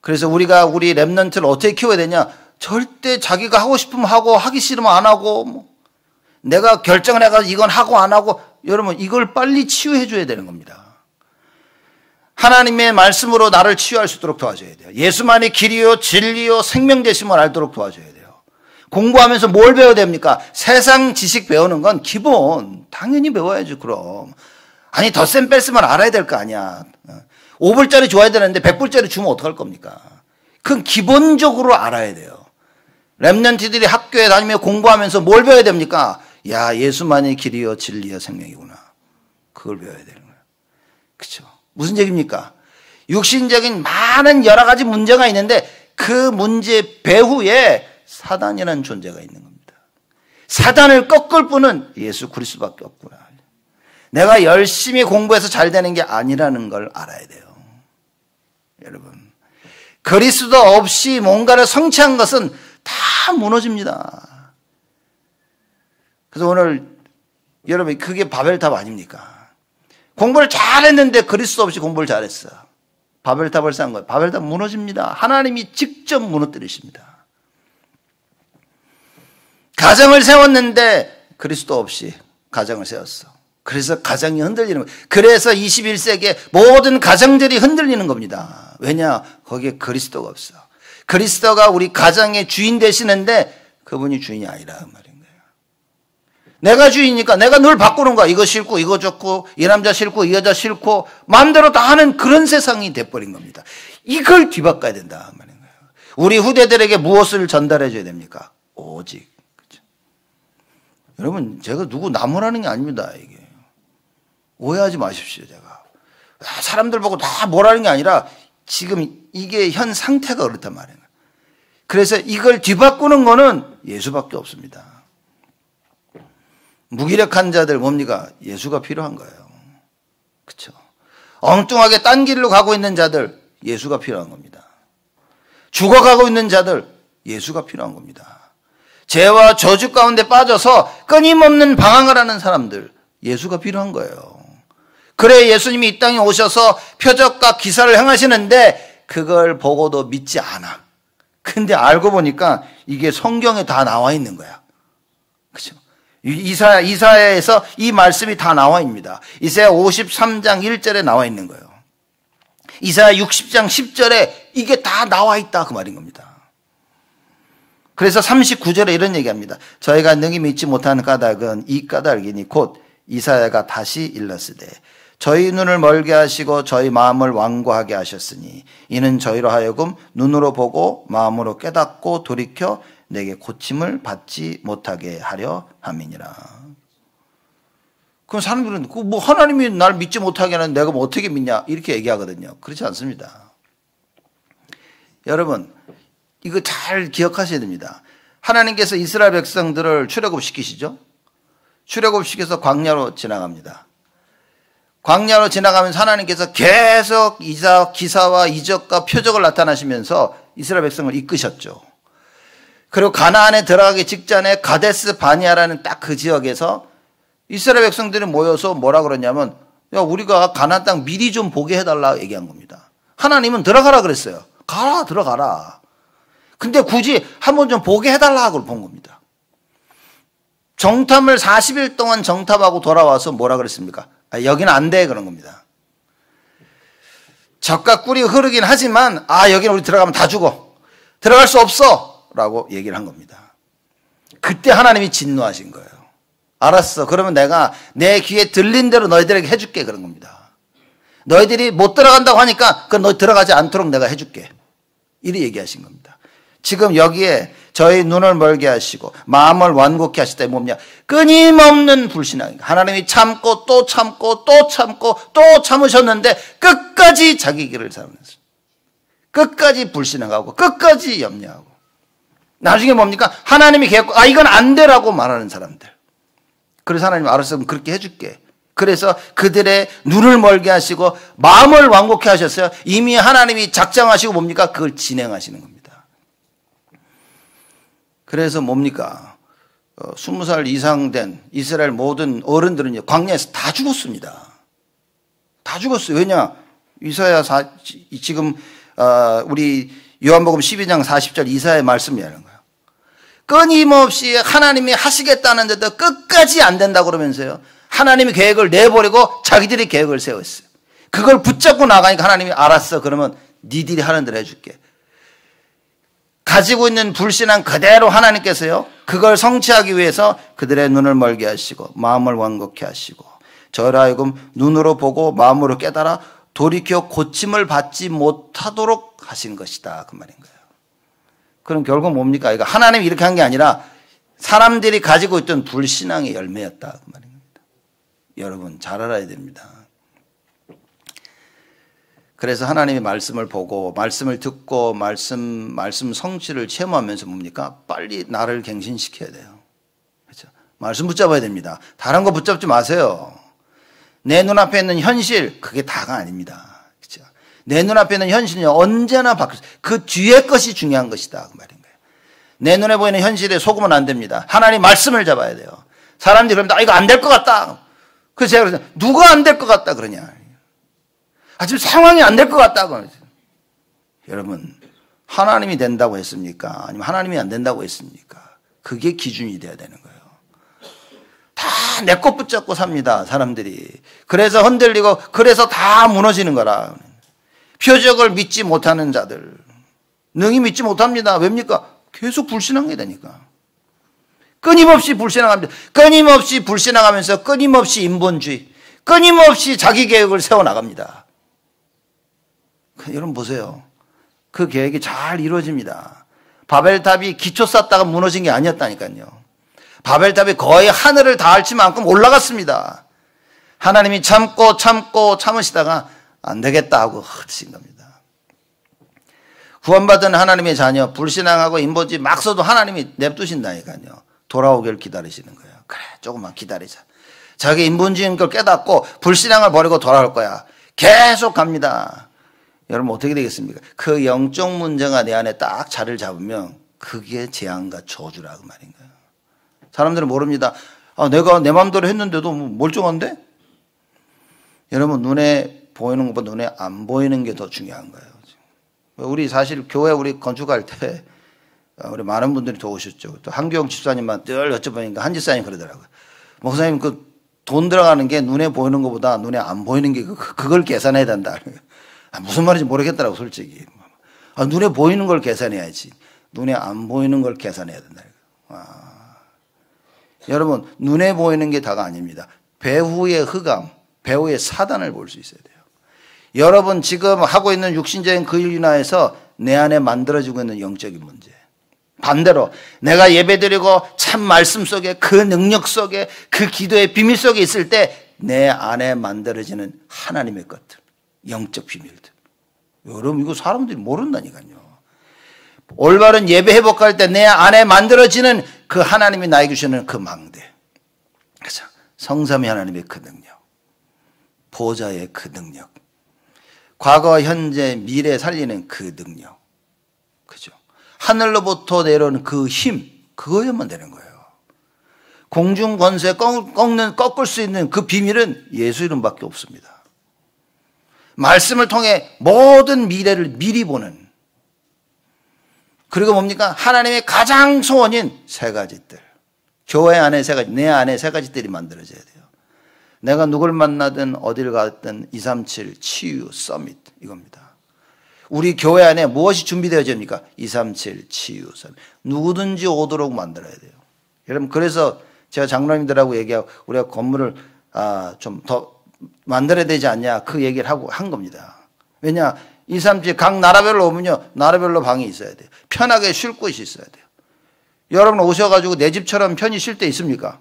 그래서 우리가 우리 렘넌트를 어떻게 키워야 되냐? 절대 자기가 하고 싶으면 하고 하기 싫으면 안 하고 뭐 내가 결정을 해가지고 이건 하고 안 하고 여러분 이걸 빨리 치유해 줘야 되는 겁니다. 하나님의 말씀으로 나를 치유할 수 있도록 도와줘야 돼요. 예수만이 길이요 진리요 생명 되심을 알도록 도와줘야 돼요. 공부하면서 뭘 배워야 됩니까? 세상 지식 배우는 건 기본 당연히 배워야죠. 그럼 아니 덧셈 뺄셈을 알아야 될 거 아니야. 5불짜리 줘야 되는데 100불짜리 주면 어떡할 겁니까? 그건 기본적으로 알아야 돼요. 렘넌트들이 학교에 다니며 공부하면서 뭘 배워야 됩니까? 야 예수만이 길이요 진리요 생명이구나. 그걸 배워야 되는 거예요. 그렇죠? 무슨 얘기입니까? 육신적인 많은 여러 가지 문제가 있는데 그 문제 배후에 사단이라는 존재가 있는 겁니다. 사단을 꺾을 분은 예수 그리스도밖에 없구나. 내가 열심히 공부해서 잘 되는 게 아니라는 걸 알아야 돼요. 여러분 그리스도 없이 뭔가를 성취한 것은 다 무너집니다. 그래서 오늘 여러분 그게 바벨탑 아닙니까? 공부를 잘했는데 그리스도 없이 공부를 잘했어. 바벨탑을 쌓은 거예요. 바벨탑 무너집니다. 하나님이 직접 무너뜨리십니다. 가정을 세웠는데 그리스도 없이 가정을 세웠어. 그래서 가정이 흔들리는 거예요. 그래서 21세기에 모든 가정들이 흔들리는 겁니다. 왜냐? 거기에 그리스도가 없어. 그리스도가 우리 가정의 주인 되시는데 그분이 주인이 아니라 그 말인 거예요. 내가 주인이니까 내가 늘 바꾸는 거야. 이거 싫고 이거 좋고 이 남자 싫고 이 여자 싫고 마음대로 다 하는 그런 세상이 돼버린 겁니다. 이걸 뒤바꿔야 된다 그 말인 거예요. 우리 후대들에게 무엇을 전달해 줘야 됩니까? 오직. 그렇죠? 여러분 제가 누구 나무라는 게 아닙니다. 이게. 오해하지 마십시오. 제가 사람들 보고 다 뭐라는 게 아니라 지금 이게 현 상태가 그렇단 말이에요. 그래서 이걸 뒤바꾸는 거는 예수밖에 없습니다. 무기력한 자들 뭡니까? 예수가 필요한 거예요. 그렇죠? 엉뚱하게 딴 길로 가고 있는 자들, 예수가 필요한 겁니다. 죽어가고 있는 자들, 예수가 필요한 겁니다. 죄와 저주 가운데 빠져서 끊임없는 방황을 하는 사람들, 예수가 필요한 거예요. 그래 예수님이 이 땅에 오셔서 표적과 기사를 행하시는데 그걸 보고도 믿지 않아. 근데 알고 보니까 이게 성경에 다 나와 있는 거야. 그렇죠? 이사야에서 이 말씀이 다 나와 있습니다. 이사야 53장 1절에 나와 있는 거예요. 이사야 60장 10절에 이게 다 나와 있다 그 말인 겁니다. 그래서 39절에 이런 얘기합니다. 저희가 능히 믿지 못하는 까닭은 이 까닭이니 곧 이사야가 다시 일렀으되 저희 눈을 멀게 하시고 저희 마음을 완고하게 하셨으니 이는 저희로 하여금 눈으로 보고 마음으로 깨닫고 돌이켜 내게 고침을 받지 못하게 하려 함이니라. 그럼 사람들은 뭐 하나님이 날 믿지 못하게 하는 내가 뭐 어떻게 믿냐 이렇게 얘기하거든요. 그렇지 않습니다. 여러분 이거 잘 기억하셔야 됩니다. 하나님께서 이스라엘 백성들을 출애굽시키시죠. 출애굽시켜서 광야로 지나갑니다. 광야로 지나가면서 하나님께서 계속 기사와 이적과 표적을 나타나시면서 이스라엘 백성을 이끄셨죠. 그리고 가나안에 들어가기 직전에 가데스 바니아라는 딱 그 지역에서 이스라엘 백성들이 모여서 뭐라 그러냐면 야 우리가 가나안 땅 미리 좀 보게 해달라 얘기한 겁니다. 하나님은 들어가라 그랬어요. 가라 들어가라. 근데 굳이 한번 좀 보게 해달라고 본 겁니다. 정탐을 40일 동안 정탐하고 돌아와서 뭐라 그랬습니까? 여기는 안 돼 그런 겁니다. 젖과 꿀이 흐르긴 하지만 여기는 우리 들어가면 다 죽어. 들어갈 수 없어 라고 얘기를 한 겁니다. 그때 하나님이 진노하신 거예요. 알았어. 그러면 내가 내 귀에 들린 대로 너희들에게 해줄게 그런 겁니다. 너희들이 못 들어간다고 하니까 그럼 너희 들어가지 않도록 내가 해줄게. 이리 얘기하신 겁니다. 지금 여기에 저희 눈을 멀게 하시고 마음을 완곡히 하시다 뭡냐? 끊임없는 불신앙. 하나님이 참고 또 참고 또 참고 또 참으셨는데 끝까지 자기 길을 살아냈어요. 끝까지 불신앙하고 끝까지 염려하고 나중에 뭡니까? 하나님이 계획 이건 안 되라고 말하는 사람들. 그래서 하나님 알았어 그럼 그렇게 해줄게. 그래서 그들의 눈을 멀게 하시고 마음을 완곡히 하셨어요. 이미 하나님이 작정하시고 뭡니까? 그걸 진행하시는 겁니다. 그래서 뭡니까? 20살 이상 된 이스라엘 모든 어른들은 광야에서 다 죽었습니다. 다 죽었어요. 왜냐? 지금 우리 요한복음 12장 40절 이사야의 말씀이라는 거예요. 끊임없이 하나님이 하시겠다는데도 끝까지 안 된다고 그러면서요. 하나님이 계획을 내버리고 자기들이 계획을 세웠어요. 그걸 붙잡고 나가니까 하나님이 알았어. 그러면 니들이 하는 대로 해줄게. 가지고 있는 불신앙 그대로 하나님께서요. 그걸 성취하기 위해서 그들의 눈을 멀게 하시고 마음을 완곡히 하시고 저를 하여금 눈으로 보고 마음으로 깨달아 돌이켜 고침을 받지 못하도록 하신 것이다. 그 말인 거예요. 그럼 결국 뭡니까? 이거 하나님이 이렇게 한 게 아니라 사람들이 가지고 있던 불신앙의 열매였다. 그 말인 겁니다. 여러분 잘 알아야 됩니다. 그래서 하나님의 말씀을 보고 말씀을 듣고 말씀 성취를 체험하면서 뭡니까? 빨리 나를 갱신시켜야 돼요. 그렇죠? 말씀 붙잡아야 됩니다. 다른 거 붙잡지 마세요. 내 눈앞에 있는 현실 그게 다가 아닙니다. 그렇죠? 내 눈앞에 있는 현실은 언제나 바뀌어요. 그 뒤에 것이 중요한 것이다 그 말인 거예요. 내 눈에 보이는 현실에 속으면 안 됩니다. 하나님 말씀을 잡아야 돼요. 사람들이 그러면 이거 안 될 것 같다. 그래서 제가 그래서 누가 안 될 것 같다 그러냐. 지금 상황이 안 될 것 같다고. 여러분, 하나님이 된다고 했습니까? 아니면 하나님이 안 된다고 했습니까? 그게 기준이 돼야 되는 거예요. 다 내 것 붙잡고 삽니다, 사람들이. 그래서 흔들리고, 그래서 다 무너지는 거라. 표적을 믿지 못하는 자들. 능히 믿지 못합니다. 왜입니까? 계속 불신하게 되니까. 끊임없이 불신앙합니다. 끊임없이 불신앙하면서 끊임없이 인본주의, 끊임없이 자기 계획을 세워나갑니다. 여러분 보세요. 그 계획이 잘 이루어집니다. 바벨탑이 기초 쌓다가 무너진 게 아니었다니까요. 바벨탑이 거의 하늘을 닿을 만큼 올라갔습니다. 하나님이 참고 참으시다가 안 되겠다 하고 흩으신 겁니다. 구원받은 하나님의 자녀 불신앙하고 인본주의 막 써도 하나님이 냅두신다니까요. 돌아오길 기다리시는 거예요. 그래 조금만 기다리자. 자기 인본주의인 걸 깨닫고 불신앙을 버리고 돌아올 거야. 계속 갑니다. 여러분 어떻게 되겠습니까? 그 영적 문제가 내 안에 딱 자리를 잡으면 그게 재앙과 저주라 그 말인 거예요. 사람들은 모릅니다. 내가 내 마음대로 했는데도 뭐 멀쩡한데? 여러분 눈에 보이는 것보다 눈에 안 보이는 게 더 중요한 거예요. 우리 사실 교회 우리 건축할 때 우리 많은 분들이 더 오셨죠. 또 한교영 집사님만 늘 여쭤보니까 한 집사님 그러더라고요. 목사님 그 돈 들어가는 게 눈에 보이는 것보다 눈에 안 보이는 게 그걸 계산해야 된다. 무슨 말인지 모르겠더라고 솔직히. 눈에 보이는 걸 계산해야지. 눈에 안 보이는 걸 계산해야 된다. 여러분 눈에 보이는 게 다가 아닙니다. 배후의 흑암, 배후의 사단을 볼 수 있어야 돼요. 여러분 지금 하고 있는 육신적인 그 일 인하여서 내 안에 만들어지고 있는 영적인 문제. 반대로 내가 예배드리고 참 말씀 속에 그 능력 속에 그 기도의 비밀 속에 있을 때 내 안에 만들어지는 하나님의 것들, 영적 비밀들. 여러분 이거 사람들이 모른다니까요. 올바른 예배 회복할 때 내 안에 만들어지는 그 하나님이 나에게 주시는 그 망대. 그래서 성삼위 하나님의 그 능력, 보좌의 그 능력, 과거, 현재, 미래 살리는 그 능력. 그죠? 하늘로부터 내려오는 그 힘, 그거야만 되는 거예요. 공중 권세 꺾을 수 있는 그 비밀은 예수 이름밖에 없습니다. 말씀을 통해 모든 미래를 미리 보는. 그리고 뭡니까? 하나님의 가장 소원인 세 가지들. 교회 안에 세 가지, 내 안에 세 가지들이 만들어져야 돼요. 내가 누굴 만나든 어딜 가든 237 치유 서밋 이겁니다. 우리 교회 안에 무엇이 준비되어집니까? 237 치유 서밋. 누구든지 오도록 만들어야 돼요. 여러분 그래서 제가 장로님들하고 얘기하고 우리가 건물을 좀 더 만들어야 되지 않냐 그 얘기를 하고 한 겁니다. 왜냐 237 각 나라별로 오면요 나라별로 방이 있어야 돼요. 편하게 쉴 곳이 있어야 돼요. 여러분 오셔가지고 내 집처럼 편히 쉴 때 있습니까?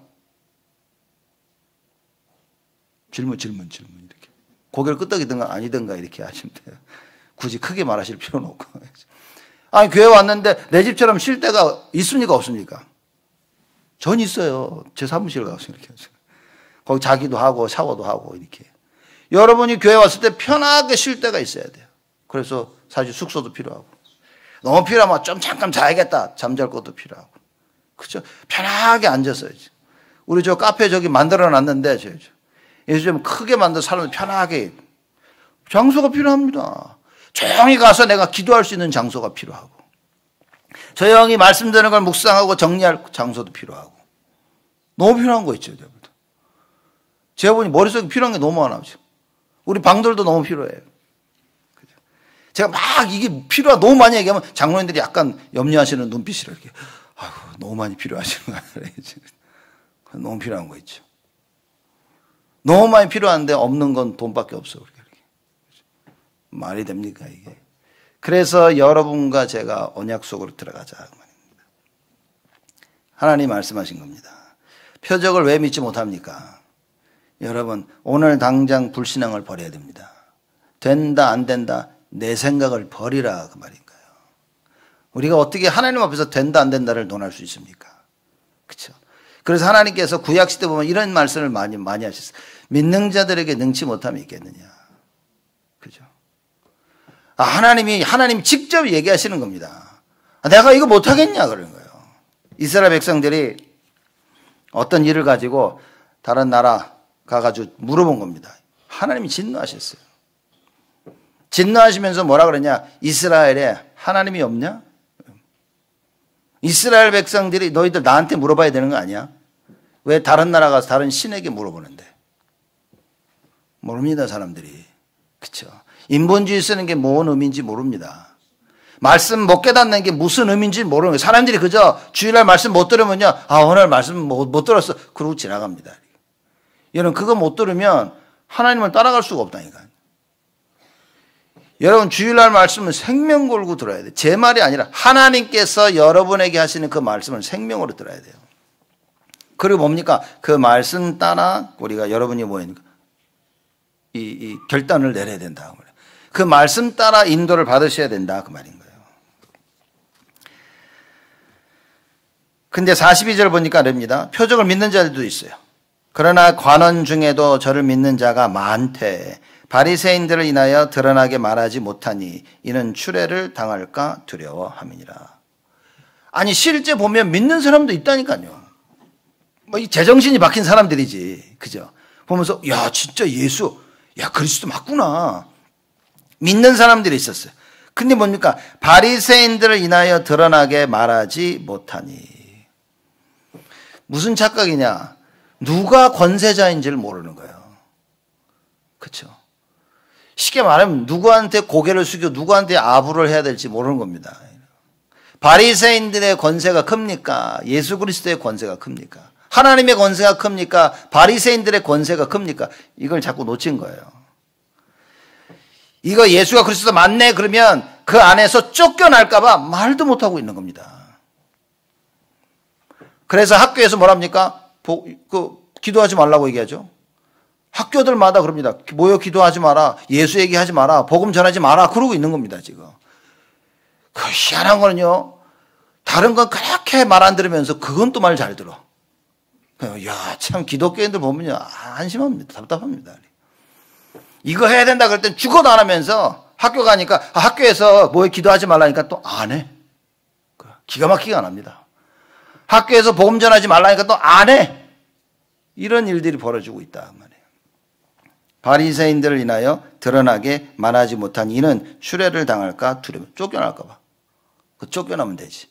질문 이렇게 고개를 끄덕이든가 아니든가 이렇게 하시면 돼요. 굳이 크게 말하실 필요는 없고. 아니 교회 왔는데 내 집처럼 쉴 때가 있습니까 없습니까? 전 있어요. 제 사무실 가서 이렇게 하죠. 거기 자기도 하고 샤워도 하고 이렇게. 여러분이 교회 왔을 때 편하게 쉴 때가 있어야 돼요. 그래서 사실 숙소도 필요하고 너무 필요하면 좀 잠깐 자야겠다 잠잘 것도 필요하고 그렇죠? 편하게 앉아서야지. 우리 저 카페 저기 만들어 놨는데 예수 좀 크게 만들어 사람들 편하게 장소가 필요합니다. 조용히 가서 내가 기도할 수 있는 장소가 필요하고 조용히 말씀드리는 걸 묵상하고 정리할 장소도 필요하고 너무 필요한 거 있죠. 제가 보니 머릿속에 필요한 게 너무 많아요. 우리 방들도 너무 필요해요. 제가 막 이게 너무 많이 얘기하면 장로님들이 약간 염려하시는 눈빛이라 이렇게 너무 많이 필요하시는 거 아니에요. 너무 필요한 거 있죠. 너무 많이 필요한데 없는 건 돈밖에 없어. 우리가 이렇게. 말이 됩니까 이게? 그래서 여러분과 제가 언약 속으로 들어가자 그 말입니다. 하나님 말씀하신 겁니다. 표적을 왜 믿지 못합니까? 여러분 오늘 당장 불신앙을 버려야 됩니다. 된다 안 된다 내 생각을 버리라 그 말인 거예요. 우리가 어떻게 하나님 앞에서 된다 안 된다를 논할 수 있습니까? 그렇죠? 그래서 하나님께서 구약 시대 보면 이런 말씀을 많이 하셨어요. 믿는 자들에게 능치 못함이 있겠느냐. 그죠? 하나님이 직접 얘기하시는 겁니다. 내가 이거 못하겠냐 그러는 거예요. 이스라엘 백성들이 어떤 일을 가지고 다른 나라 가가지고 물어본 겁니다. 하나님이 진노하셨어요. 진노하시면서 뭐라 그러냐? 이스라엘에 하나님이 없냐? 이스라엘 백성들이 너희들 나한테 물어봐야 되는 거 아니야? 왜 다른 나라 가서 다른 신에게 물어보는데? 모릅니다 사람들이. 그렇죠? 인본주의 쓰는 게 뭔 의미인지 모릅니다. 말씀 못 깨닫는 게 무슨 의미인지 모르는 거예요. 사람들이 그저 주일날 말씀 못 들으면요. 오늘 말씀 못 들었어. 그러고 지나갑니다. 여러분 그거 못 들으면 하나님을 따라갈 수가 없다니까요. 여러분 주일날 말씀은 생명 걸고 들어야 돼요. 제 말이 아니라 하나님께서 여러분에게 하시는 그 말씀을 생명으로 들어야 돼요. 그리고 뭡니까? 그 말씀 따라 우리가 여러분이 뭐니까 이 결단을 내려야 된다. 그 말씀 따라 인도를 받으셔야 된다. 그 말인 거예요. 근데 42절 보니까 됩니다. 표적을 믿는 자들도 있어요. 그러나 관원 중에도 저를 믿는 자가 많되 바리새인들을 인하여 드러나게 말하지 못하니 이는 추례를 당할까 두려워함이니라. 아니 실제 보면 믿는 사람도 있다니까요. 뭐 이 제정신이 박힌 사람들이지, 그죠? 보면서 야 진짜 예수, 야 그리스도 맞구나. 믿는 사람들이 있었어요. 근데 뭡니까? 바리새인들을 인하여 드러나게 말하지 못하니. 무슨 착각이냐? 누가 권세자인지를 모르는 거예요. 그렇죠? 쉽게 말하면 누구한테 고개를 숙여 누구한테 아부를 해야 될지 모르는 겁니다. 바리새인들의 권세가 큽니까? 예수 그리스도의 권세가 큽니까? 하나님의 권세가 큽니까? 바리새인들의 권세가 큽니까? 이걸 자꾸 놓친 거예요. 이거 예수가 그리스도 맞네 그러면 그 안에서 쫓겨날까 봐 말도 못하고 있는 겁니다. 그래서 학교에서 뭐랍니까? 기도하지 말라고 얘기하죠. 학교들마다 그럽니다. 모여 기도하지 마라. 예수 얘기하지 마라. 복음 전하지 마라. 그러고 있는 겁니다, 지금. 그 희한한 거는요. 다른 건 그렇게 말 안 들으면서 그건 또 말 잘 들어. 야, 참 기독교인들 보면요. 한심합니다. 답답합니다. 이거 해야 된다 그럴 땐 죽어도 안 하면서 학교 가니까 학교에서 모여 기도하지 말라니까 또 안 해. 기가 막히게 안 합니다. 학교에서 복음 전하지 말라니까 또 안 해. 이런 일들이 벌어지고 있다 말이에요. 바리새인들을 인하여 드러나게 말하지 못한 이는 추례를 당할까 두려워. 쫓겨날까 봐. 쫓겨나면 되지.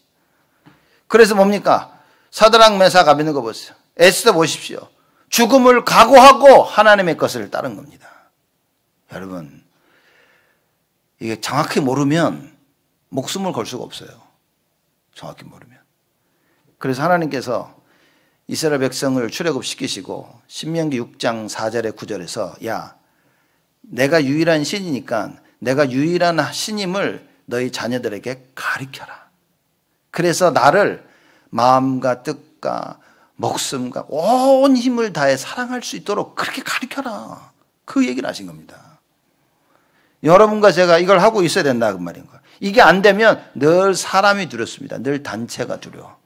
그래서 뭡니까? 사드락 메삭 아벤느고 보세요. 에스더 보십시오. 죽음을 각오하고 하나님의 것을 따른 겁니다. 여러분, 이게 정확히 모르면 목숨을 걸 수가 없어요. 정확히 모르면. 그래서 하나님께서 이스라엘 백성을 출애굽시키시고 신명기 6장 4절에 9절에서 야, 내가 유일한 신이니까 내가 유일한 신임을 너희 자녀들에게 가르쳐라. 그래서 나를 마음과 뜻과 목숨과 온 힘을 다해 사랑할 수 있도록 그렇게 가르쳐라. 그 얘기를 하신 겁니다. 여러분과 제가 이걸 하고 있어야 된다 그 말인 거예요. 이게 안 되면 늘 사람이 두렵습니다. 늘 단체가 두려워.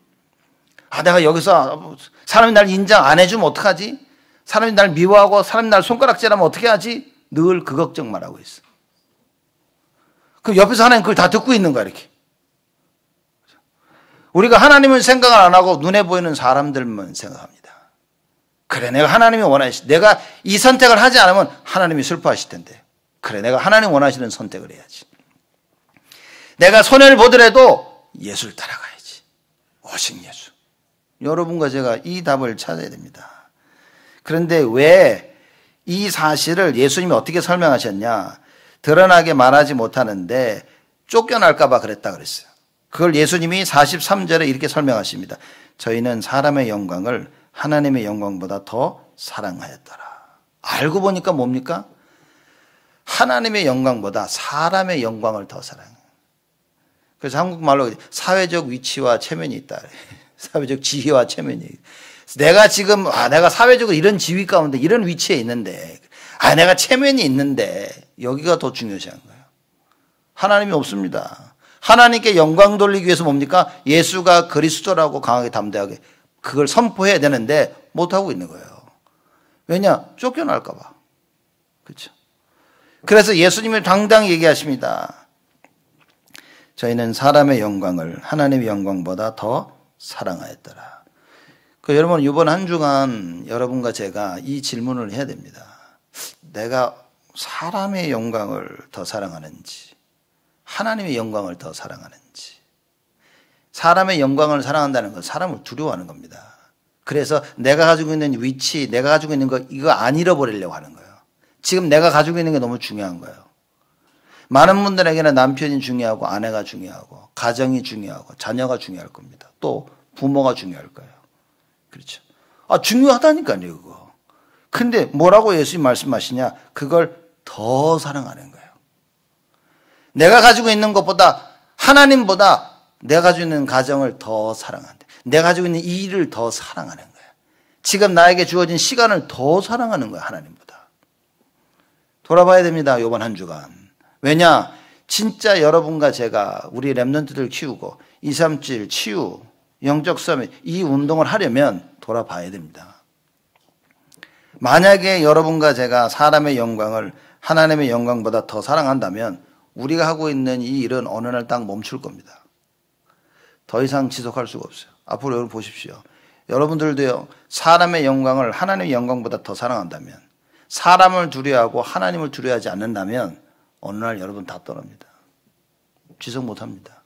내가 여기서 사람이 날 인정 안 해주면 어떡하지? 사람이 날 미워하고 사람이 날 손가락질하면 어떻게 하지? 늘 그 걱정만 하고 있어. 그럼 옆에서 하나님 그걸 다 듣고 있는 거야 이렇게. 우리가 하나님을 생각을 안 하고 눈에 보이는 사람들만 생각합니다. 그래 내가 하나님이 원하시 내가 이 선택을 하지 않으면 하나님이 슬퍼하실 텐데 그래 내가 하나님 원하시는 선택을 해야지. 내가 손해를 보더라도 예수를 따라가야지. 오직 예수. 여러분과 제가 이 답을 찾아야 됩니다. 그런데 왜 이 사실을 예수님이 어떻게 설명하셨냐? 드러나게 말하지 못하는데 쫓겨날까 봐 그랬다 그랬어요. 그걸 예수님이 43절에 이렇게 설명하십니다. 저희는 사람의 영광을 하나님의 영광보다 더 사랑하였더라. 알고 보니까 뭡니까? 하나님의 영광보다 사람의 영광을 더 사랑해요. 그래서 한국말로 사회적 위치와 체면이 있다. 사회적 지위와 체면이. 내가 지금 내가 사회적으로 이런 지위 가운데 이런 위치에 있는데 내가 체면이 있는데 여기가 더 중요시한 거예요. 하나님이 없습니다. 하나님께 영광 돌리기 위해서 뭡니까? 예수가 그리스도라고 강하게 담대하게 그걸 선포해야 되는데 못하고 있는 거예요. 왜냐? 쫓겨날까 봐. 그렇죠? 그래서 예수님이 당당히 얘기하십니다. 저희는 사람의 영광을 하나님의 영광보다 더 사랑하였더라. 여러분 이번 한 주간 여러분과 제가 이 질문을 해야 됩니다. 내가 사람의 영광을 더 사랑하는지 하나님의 영광을 더 사랑하는지. 사람의 영광을 사랑한다는 건 사람을 두려워하는 겁니다. 그래서 내가 가지고 있는 위치, 내가 가지고 있는 거 이거 안 잃어버리려고 하는 거예요. 지금 내가 가지고 있는 게 너무 중요한 거예요. 많은 분들에게는 남편이 중요하고 아내가 중요하고 가정이 중요하고 자녀가 중요할 겁니다. 또 부모가 중요할 거예요. 그렇죠. 중요하다니까요, 그거. 근데 뭐라고 예수님 말씀하시냐? 그걸 더 사랑하는 거예요. 내가 가지고 있는 것보다 하나님보다 내가 가지고 있는 가정을 더 사랑한다. 내가 가지고 있는 이 일을 더 사랑하는 거예요. 지금 나에게 주어진 시간을 더 사랑하는 거예요, 하나님보다. 돌아봐야 됩니다, 이번 한 주간. 왜냐? 진짜 여러분과 제가 우리 렘넌트들 키우고 237 치유, 영적 서밋 이 운동을 하려면 돌아봐야 됩니다. 만약에 여러분과 제가 사람의 영광을 하나님의 영광보다 더 사랑한다면 우리가 하고 있는 이 일은 어느 날 딱 멈출 겁니다. 더 이상 지속할 수가 없어요. 앞으로 여러분 보십시오. 여러분들도요, 사람의 영광을 하나님의 영광보다 더 사랑한다면, 사람을 두려워하고 하나님을 두려워하지 않는다면 어느 날 여러분 다 떠납니다. 지속 못합니다.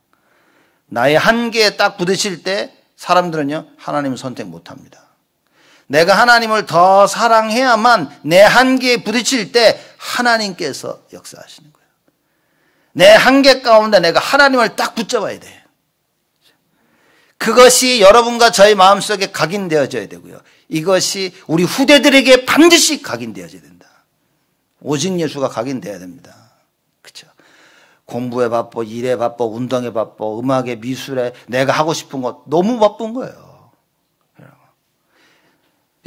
나의 한계에 딱 부딪힐 때 사람들은요, 하나님을 선택 못합니다. 내가 하나님을 더 사랑해야만 내 한계에 부딪힐 때 하나님께서 역사하시는 거예요. 내 한계 가운데 내가 하나님을 딱 붙잡아야 돼요. 그것이 여러분과 저의 마음속에 각인되어져야 되고요. 이것이 우리 후대들에게 반드시 각인되어져야 된다. 오직 예수가 각인되어야 됩니다. 그렇죠? 공부에 바빠, 일에 바빠, 운동에 바빠, 음악에, 미술에 내가 하고 싶은 것 너무 바쁜 거예요.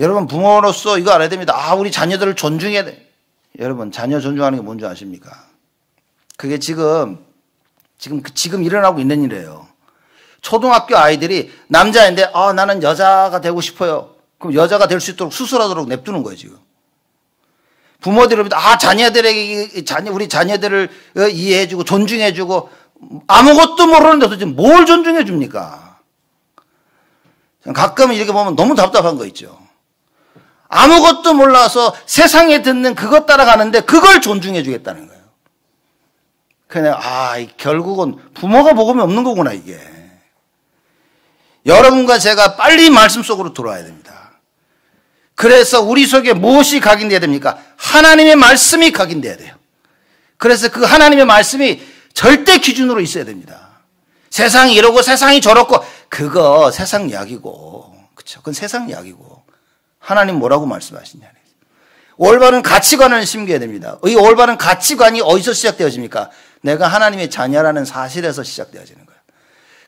여러분 부모로서 이거 알아야 됩니다. 우리 자녀들을 존중해야 돼. 여러분 자녀 존중하는 게 뭔지 아십니까? 그게 지금 일어나고 있는 일이에요. 초등학교 아이들이 남자인데 나는 여자가 되고 싶어요. 그럼 여자가 될 수 있도록 수술하도록 냅두는 거예요 지금. 부모들은 우리 자녀들을 이해해주고 존중해주고 아무것도 모르는데 도대체 뭘 존중해줍니까? 가끔 이렇게 보면 너무 답답한 거 있죠. 아무것도 몰라서 세상에 듣는 그것 따라가는데 그걸 존중해주겠다는 거예요. 그냥 결국은 부모가 복음이 없는 거구나 이게. 여러분과 제가 빨리 말씀 속으로 들어와야 됩니다. 그래서 우리 속에 무엇이 각인돼야 됩니까? 하나님의 말씀이 각인돼야 돼요. 그래서 그 하나님의 말씀이 절대 기준으로 있어야 됩니다. 세상이 이러고 세상이 저렇고 그거 세상 이야기고, 그렇죠? 그건 세상 이야기고 하나님 뭐라고 말씀하시냐? 올바른 가치관을 심겨야 됩니다. 이 올바른 가치관이 어디서 시작되어집니까? 내가 하나님의 자녀라는 사실에서 시작되어지는 거예요.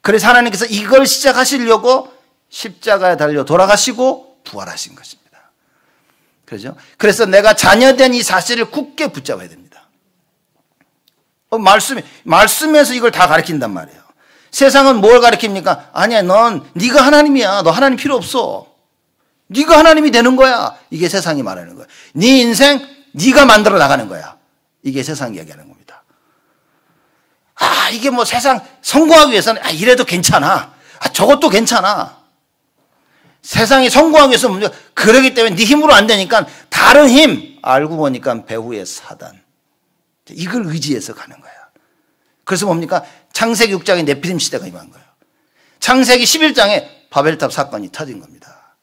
그래서 하나님께서 이걸 시작하시려고 십자가에 달려 돌아가시고 부활하신 것입니다. 그렇죠? 그래서 내가 자녀된 이 사실을 굳게 붙잡아야 됩니다. 말씀에서 이걸 다 가르친단 말이에요. 세상은 뭘 가르칩니까? 아니야, 네가 하나님이야. 너 하나님 필요 없어. 네가 하나님이 되는 거야. 이게 세상이 말하는 거야. 네 인생 네가 만들어 나가는 거야. 이게 세상이 얘기하는 겁니다. 이게 뭐 세상 성공하기 위해서는 이래도 괜찮아. 저것도 괜찮아. 세상이 성공하기 위해서 그러기 때문에 네 힘으로 안 되니까 다른 힘 알고 보니까 배후의 사단. 이걸 의지해서 가는 거야. 그래서 뭡니까? 창세기 6장에 네피림 시대가 임한 거예요. 창세기 11장에 바벨탑 사건이 터진 겁니다.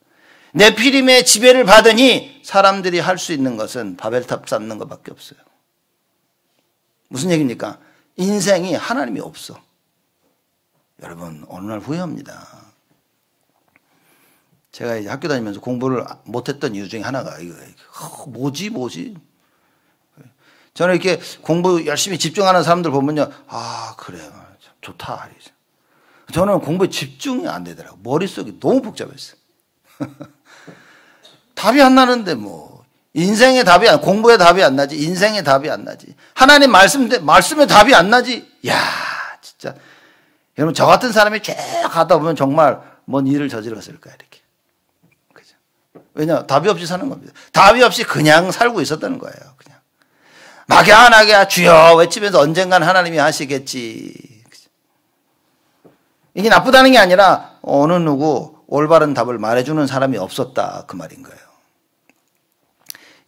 네피림의 지배를 받으니 사람들이 할 수 있는 것은 바벨탑 쌓는 것밖에 없어요. 무슨 얘기입니까? 인생이 하나님이 없어. 여러분 어느 날 후회합니다. 제가 이제 학교 다니면서 공부를 못했던 이유 중에 하나가 뭐지? 저는 이렇게 공부 열심히 집중하는 사람들 보면요, 그래, 좋다. 저는 공부에 집중이 안 되더라고요. 머릿속이 너무 복잡했어요. 답이 안 나는데 인생의 답이 공부의 답이 안 나지, 인생의 답이 안 나지, 하나님 말씀의 답이 안 나지. 진짜 여러분 저 같은 사람이 쭉 가다 보면 정말 뭔 일을 저질렀을까 이렇게. 그죠? 왜냐, 답이 없이 사는 겁니다. 답이 없이 그냥 살고 있었다는 거예요. 그냥 막연하게 주여 외치면서 언젠간 하나님이 하시겠지. 그죠? 이게 나쁘다는 게 아니라 어느 누구 올바른 답을 말해주는 사람이 없었다 그 말인 거예요.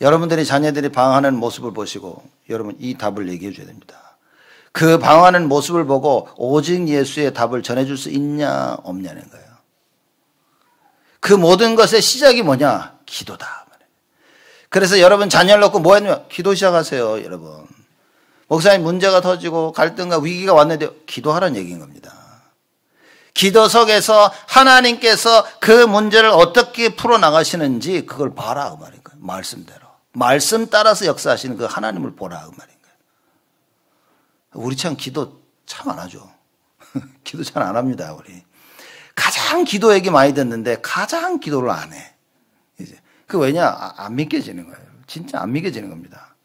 여러분들이 자녀들이 방황하는 모습을 보시고 여러분 이 답을 얘기해 줘야 됩니다. 그 방황하는 모습을 보고 오직 예수의 답을 전해줄 수 있냐 없냐는 거예요. 그 모든 것의 시작이 뭐냐? 기도다. 그래서 여러분 자녀를 놓고 뭐 했냐면 기도 시작하세요. 여러분 목사님 문제가 터지고 갈등과 위기가 왔는데 기도하라는 얘기인 겁니다. 기도 속에서 하나님께서 그 문제를 어떻게 풀어나가시는지 그걸 봐라 그 말인 거예요. 말씀대로. 말씀 따라서 역사하시는 그 하나님을 보라 그 말인 거예요. 우리 참 기도 참 안 하죠. 기도 잘 안 합니다. 우리 가장 기도 얘기 많이 듣는데 가장 기도를 안 해. 이제 그 왜냐? 안 믿겨지는 거예요. 진짜 안 믿겨지는 겁니다.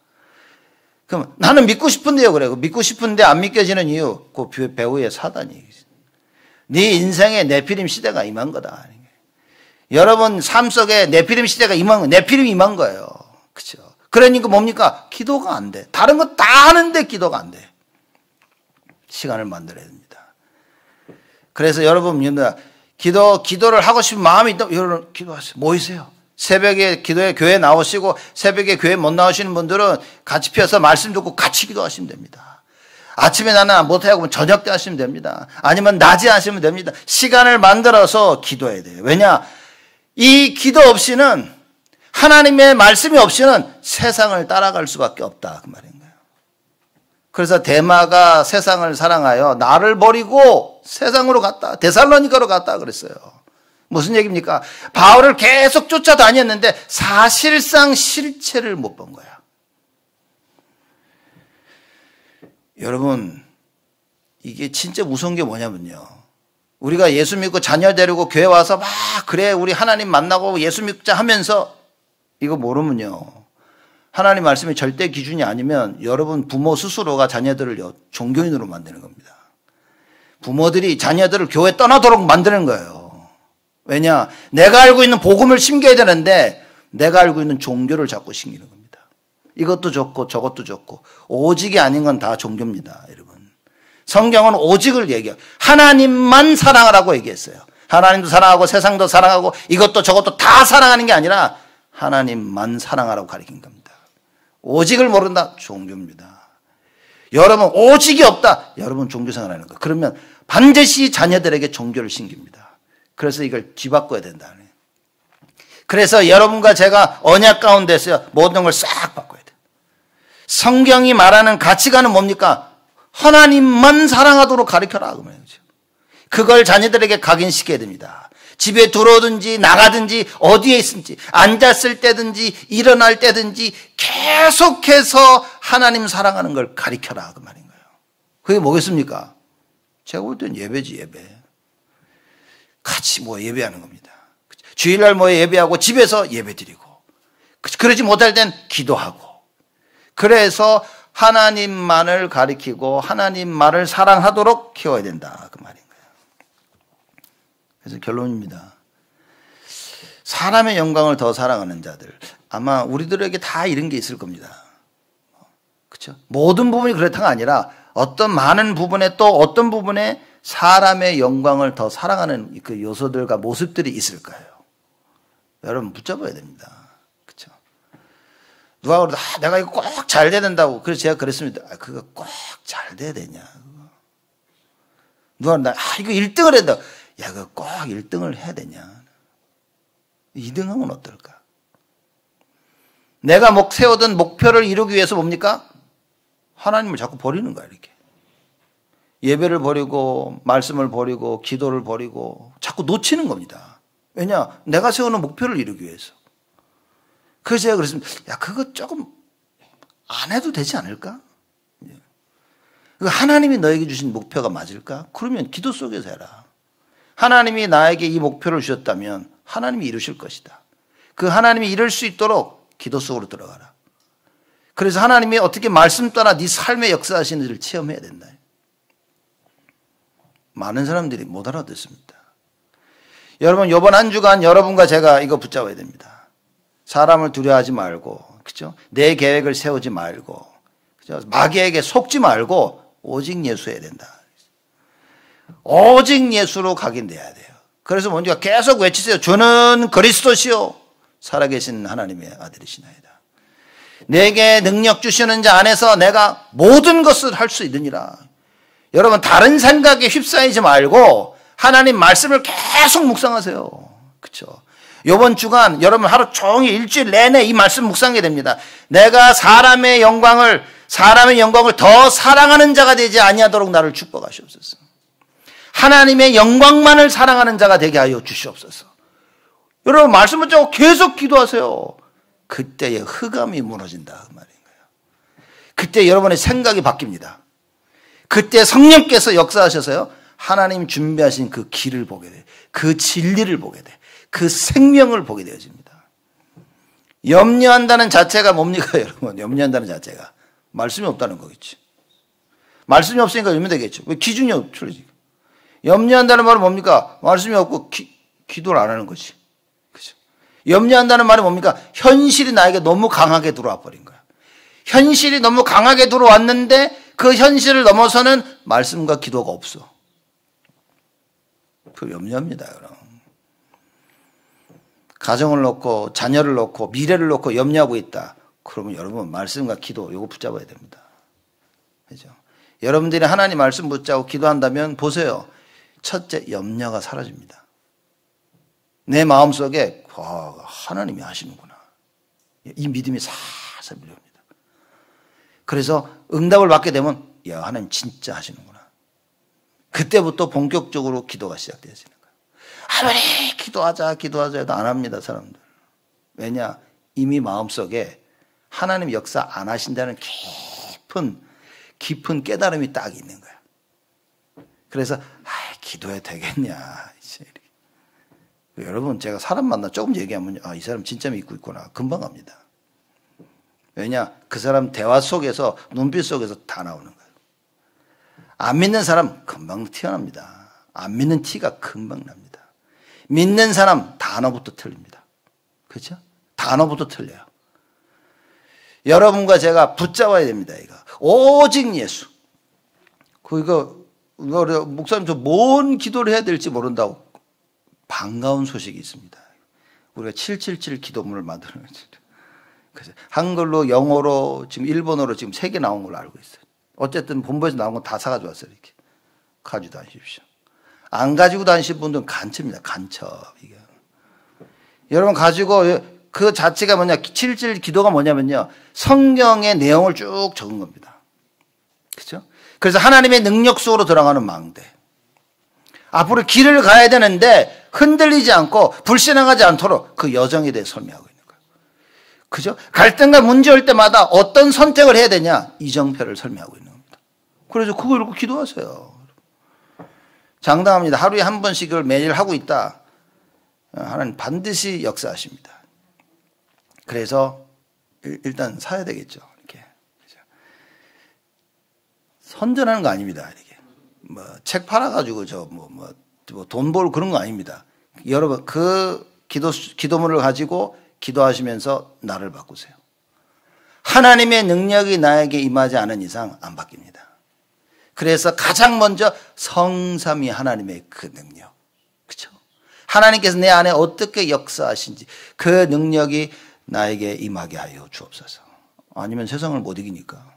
그럼 나는 믿고 싶은데요. 그래. 믿고 싶은데 안 믿겨지는 이유 그 배후의 사단이. 네 인생에 네피림 시대가 임한 거다. 여러분 삶 속에 네피림 시대가 임한 거예요. 네피림이 임한 거예요. 그렇죠? 그러니까 뭡니까? 기도가 안 돼. 다른 거 다 하는데 기도가 안 돼. 시간을 만들어야 됩니다. 그래서 여러분, 기도를 하고 싶은 마음이 있다면 여러분 기도하세요. 모이세요. 새벽에 기도에 교회 나오시고 새벽에 교회 못 나오시는 분들은 같이 펴서 말씀 듣고 같이 기도하시면 됩니다. 아침에 나는 못하고 저녁 때 하시면 됩니다. 아니면 낮에 하시면 됩니다. 시간을 만들어서 기도해야 돼요. 왜냐? 이 기도 없이는, 하나님의 말씀이 없이는 세상을 따라갈 수밖에 없다, 그 말인 거예요. 그래서 데마가 세상을 사랑하여 나를 버리고 세상으로 갔다. 데살로니가로 갔다 그랬어요. 무슨 얘기입니까? 바울을 계속 쫓아다녔는데 사실상 실체를 못 본 거야. 여러분, 이게 진짜 무서운 게 뭐냐면요, 우리가 예수 믿고 자녀 데리고 교회 와서 막 그래 우리 하나님 만나고 예수 믿자 하면서 이거 모르면요, 하나님 말씀이 절대 기준이 아니면 여러분 부모 스스로가 자녀들을 종교인으로 만드는 겁니다. 부모들이 자녀들을 교회 떠나도록 만드는 거예요. 왜냐? 내가 알고 있는 복음을 심겨야 되는데 내가 알고 있는 종교를 자꾸 심기는 겁니다. 이것도 좋고 저것도 좋고 오직이 아닌 건 다 종교입니다. 여러분, 성경은 오직을 얘기해요. 하나님만 사랑하라고 얘기했어요. 하나님도 사랑하고 세상도 사랑하고 이것도 저것도 다 사랑하는 게 아니라 하나님만 사랑하라고 가르친 겁니다. 오직을 모른다? 종교입니다. 여러분 오직이 없다? 여러분 종교생활하는 거. 그러면 반드시 자녀들에게 종교를 심깁니다. 그래서 이걸 뒤바꿔야 된다. 그래서 여러분과 제가 언약 가운데서 모든 걸 싹 바꿔야 돼요. 성경이 말하는 가치관은 뭡니까? 하나님만 사랑하도록 가르쳐라, 그 말이죠. 그걸 자녀들에게 각인시켜야 됩니다. 집에 들어오든지 나가든지 어디에 있든지 앉았을 때든지 일어날 때든지 계속해서 하나님 사랑하는 걸 가르쳐라, 그 말인 거예요. 그게 뭐겠습니까? 제가 볼 땐 예배지, 예배. 같이 모여 예배하는 겁니다. 주일날 모여 예배하고 집에서 예배드리고, 그러지 못할 땐 기도하고, 그래서 하나님만을 가리키고 하나님만을 사랑하도록 키워야 된다, 그 말인 거예요. 그래서 결론입니다. 사람의 영광을 더 사랑하는 자들, 아마 우리들에게 다 이런 게 있을 겁니다. 그렇죠? 모든 부분이 그렇다가 아니라 어떤 많은 부분에 또 어떤 부분에 사람의 영광을 더 사랑하는 그 요소들과 모습들이 있을 거예요. 여러분 붙잡아야 됩니다. 그렇죠? 누가 그러다 내가 이거 꼭 잘 돼야 된다고. 그래서 제가 그랬습니다. 그거 꼭 잘 돼야 되냐? 누가 그러다 이거 1등을 해야 된다. 야, 그거 꼭 1등을 해야 되냐? 2등하면 어떨까? 내가 세우던 목표를 이루기 위해서 뭡니까? 하나님을 자꾸 버리는 거야, 이렇게. 예배를 버리고 말씀을 버리고 기도를 버리고 자꾸 놓치는 겁니다. 왜냐? 내가 세우는 목표를 이루기 위해서. 그래서 제가 그랬습니다. 야, 그거 조금 안 해도 되지 않을까? 하나님이 너에게 주신 목표가 맞을까? 그러면 기도 속에서 해라. 하나님이 나에게 이 목표를 주셨다면 하나님이 이루실 것이다. 그 하나님이 이룰 수 있도록 기도 속으로 들어가라. 그래서 하나님이 어떻게 말씀 따라 네 삶에 역사하시는지를 체험해야 된다. 많은 사람들이 못 알아듣습니다. 여러분, 이번 한 주간 여러분과 제가 이거 붙잡아야 됩니다. 사람을 두려워하지 말고, 그죠? 내 계획을 세우지 말고, 그죠? 마귀에게 속지 말고 오직 예수해야 된다. 오직 예수로 각인돼야 돼요. 그래서 먼저 계속 외치세요. 주는 그리스도시요 살아계신 하나님의 아들이시나이다. 내게 능력 주시는 자 안에서 내가 모든 것을 할 수 있느니라. 여러분, 다른 생각에 휩싸이지 말고 하나님 말씀을 계속 묵상하세요. 그렇죠? 이번 주간 여러분 하루 종일 일주일 내내 이 말씀 묵상하게 됩니다. 내가 사람의 영광을 더 사랑하는 자가 되지 아니하도록 나를 축복하시옵소서. 하나님의 영광만을 사랑하는 자가 되게 하여 주시옵소서. 여러분 말씀을 듣고 계속 기도하세요. 그때의 흑암이 무너진다 그 말인 거예요. 그때 여러분의 생각이 바뀝니다. 그때 성령께서 역사하셔서요, 하나님 준비하신 그 길을 보게 돼, 그 진리를 보게 돼, 그 생명을 보게 되어집니다. 염려한다는 자체가 뭡니까, 여러분? 염려한다는 자체가 말씀이 없다는 거겠죠. 말씀이 없으니까 염려되겠죠. 왜 기준이 없죠? 염려한다는 말은 뭡니까? 말씀이 없고 기도를 안 하는 거지. 그죠? 염려한다는 말이 뭡니까? 현실이 나에게 너무 강하게 들어와 버린 거야. 현실이 너무 강하게 들어왔는데 그 현실을 넘어서는 말씀과 기도가 없어. 그 염려입니다, 여러분. 가정을 놓고 자녀를 놓고 미래를 놓고 염려하고 있다. 그러면 여러분 말씀과 기도 이거 붙잡아야 됩니다. 그죠? 여러분들이 하나님 말씀 붙잡고 기도한다면 보세요. 첫째, 염려가 사라집니다. 내 마음속에 하나님이 하시는구나. 이 믿음이 살살 밀려옵니다. 그래서 응답을 받게 되면 야, 하나님 진짜 하시는구나. 그때부터 본격적으로 기도가 시작되어지는 거예요. 하나님 기도하자 해도 안 합니다, 사람들. 왜냐? 이미 마음속에 하나님 역사 안 하신다는 깊은 깨달음이 딱 있는 거야. 그래서 기도해도 되겠냐. 여러분, 제가 사람 만나 조금 얘기하면 이 사람 진짜 믿고 있구나. 금방 갑니다. 왜냐? 그 사람 대화 속에서 눈빛 속에서 다 나오는 거예요. 안 믿는 사람 금방 튀어납니다. 안 믿는 티가 금방 납니다. 믿는 사람 단어부터 틀립니다. 그렇죠? 단어부터 틀려요. 여러분과 제가 붙잡아야 됩니다. 이거 오직 예수. 이거 목사님 저 뭔 기도를 해야 될지 모른다고. 반가운 소식이 있습니다. 우리가 777 기도문을 만들어요. 그래서 한글로, 영어로, 지금 일본어로 지금 3개 나온 걸로 알고 있어요. 어쨌든 본부에서 나온 건 다 사가지고 왔어요. 이렇게 가지고 다니십시오. 안 가지고 다니실 분들은 간첩입니다. 간첩. 이게. 여러분 가지고 그 자체가 뭐냐? 777 기도가 뭐냐면요. 성경의 내용을 쭉 적은 겁니다. 그렇죠? 그래서 하나님의 능력 속으로 들어가는 망대. 앞으로 길을 가야 되는데 흔들리지 않고 불신앙하지 않도록 그 여정에 대해 설명하고 있는 거예요. 그죠? 갈등과 문제 올 때마다 어떤 선택을 해야 되냐? 이정표를 설명하고 있는 겁니다. 그래서 그걸 읽고 기도하세요. 장담합니다. 하루에 한 번씩 이걸 매일 하고 있다. 하나님 반드시 역사하십니다. 그래서 일단 사야 되겠죠. 이렇게. 선전하는 거 아닙니다. 이렇게. 책 팔아가지고 돈 벌 그런 거 아닙니다. 여러분 그 기도문을 가지고 기도하시면서 나를 바꾸세요. 하나님의 능력이 나에게 임하지 않은 이상 안 바뀝니다. 그래서 가장 먼저 성삼위 하나님의 그 능력, 그렇죠? 하나님께서 내 안에 어떻게 역사하신지 그 능력이 나에게 임하게 하여 주옵소서. 아니면 세상을 못 이기니까.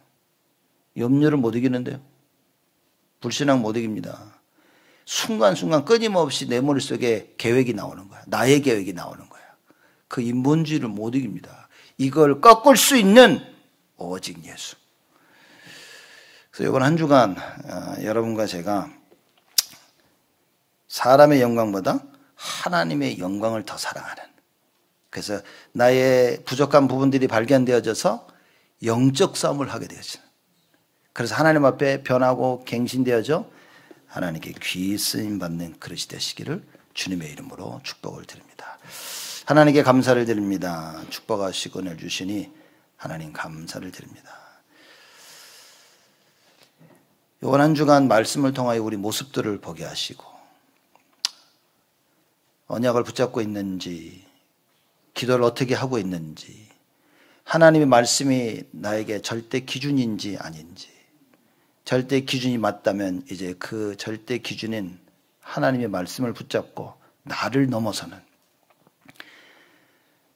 염려를 못 이기는데요. 불신앙 못 이깁니다. 순간순간 끊임없이 내 머릿속에 계획이 나오는 거야. 나의 계획이 나오는 거야. 그 인본주의를 못 이깁니다. 이걸 꺾을 수 있는 오직 예수. 그래서 이번 한 주간 여러분과 제가 사람의 영광보다 하나님의 영광을 더 사랑하는, 그래서 나의 부족한 부분들이 발견되어져서 영적 싸움을 하게 되어지는, 그래서 하나님 앞에 변하고 갱신되어져 하나님께 귀 쓰임 받는 그릇이 되시기를 주님의 이름으로 축복을 드립니다. 하나님께 감사를 드립니다. 축복하시고 내주시니 하나님 감사를 드립니다. 이번 한 주간 말씀을 통하여 우리 모습들을 보게 하시고 언약을 붙잡고 있는지, 기도를 어떻게 하고 있는지, 하나님의 말씀이 나에게 절대 기준인지 아닌지, 절대 기준이 맞다면 이제 그 절대 기준인 하나님의 말씀을 붙잡고 나를 넘어서는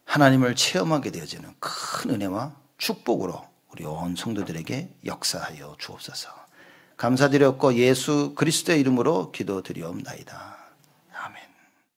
하나님을 체험하게 되어지는 큰 은혜와 축복으로 우리 온 성도들에게 역사하여 주옵소서. 감사드렸고 예수 그리스도의 이름으로 기도드리옵나이다.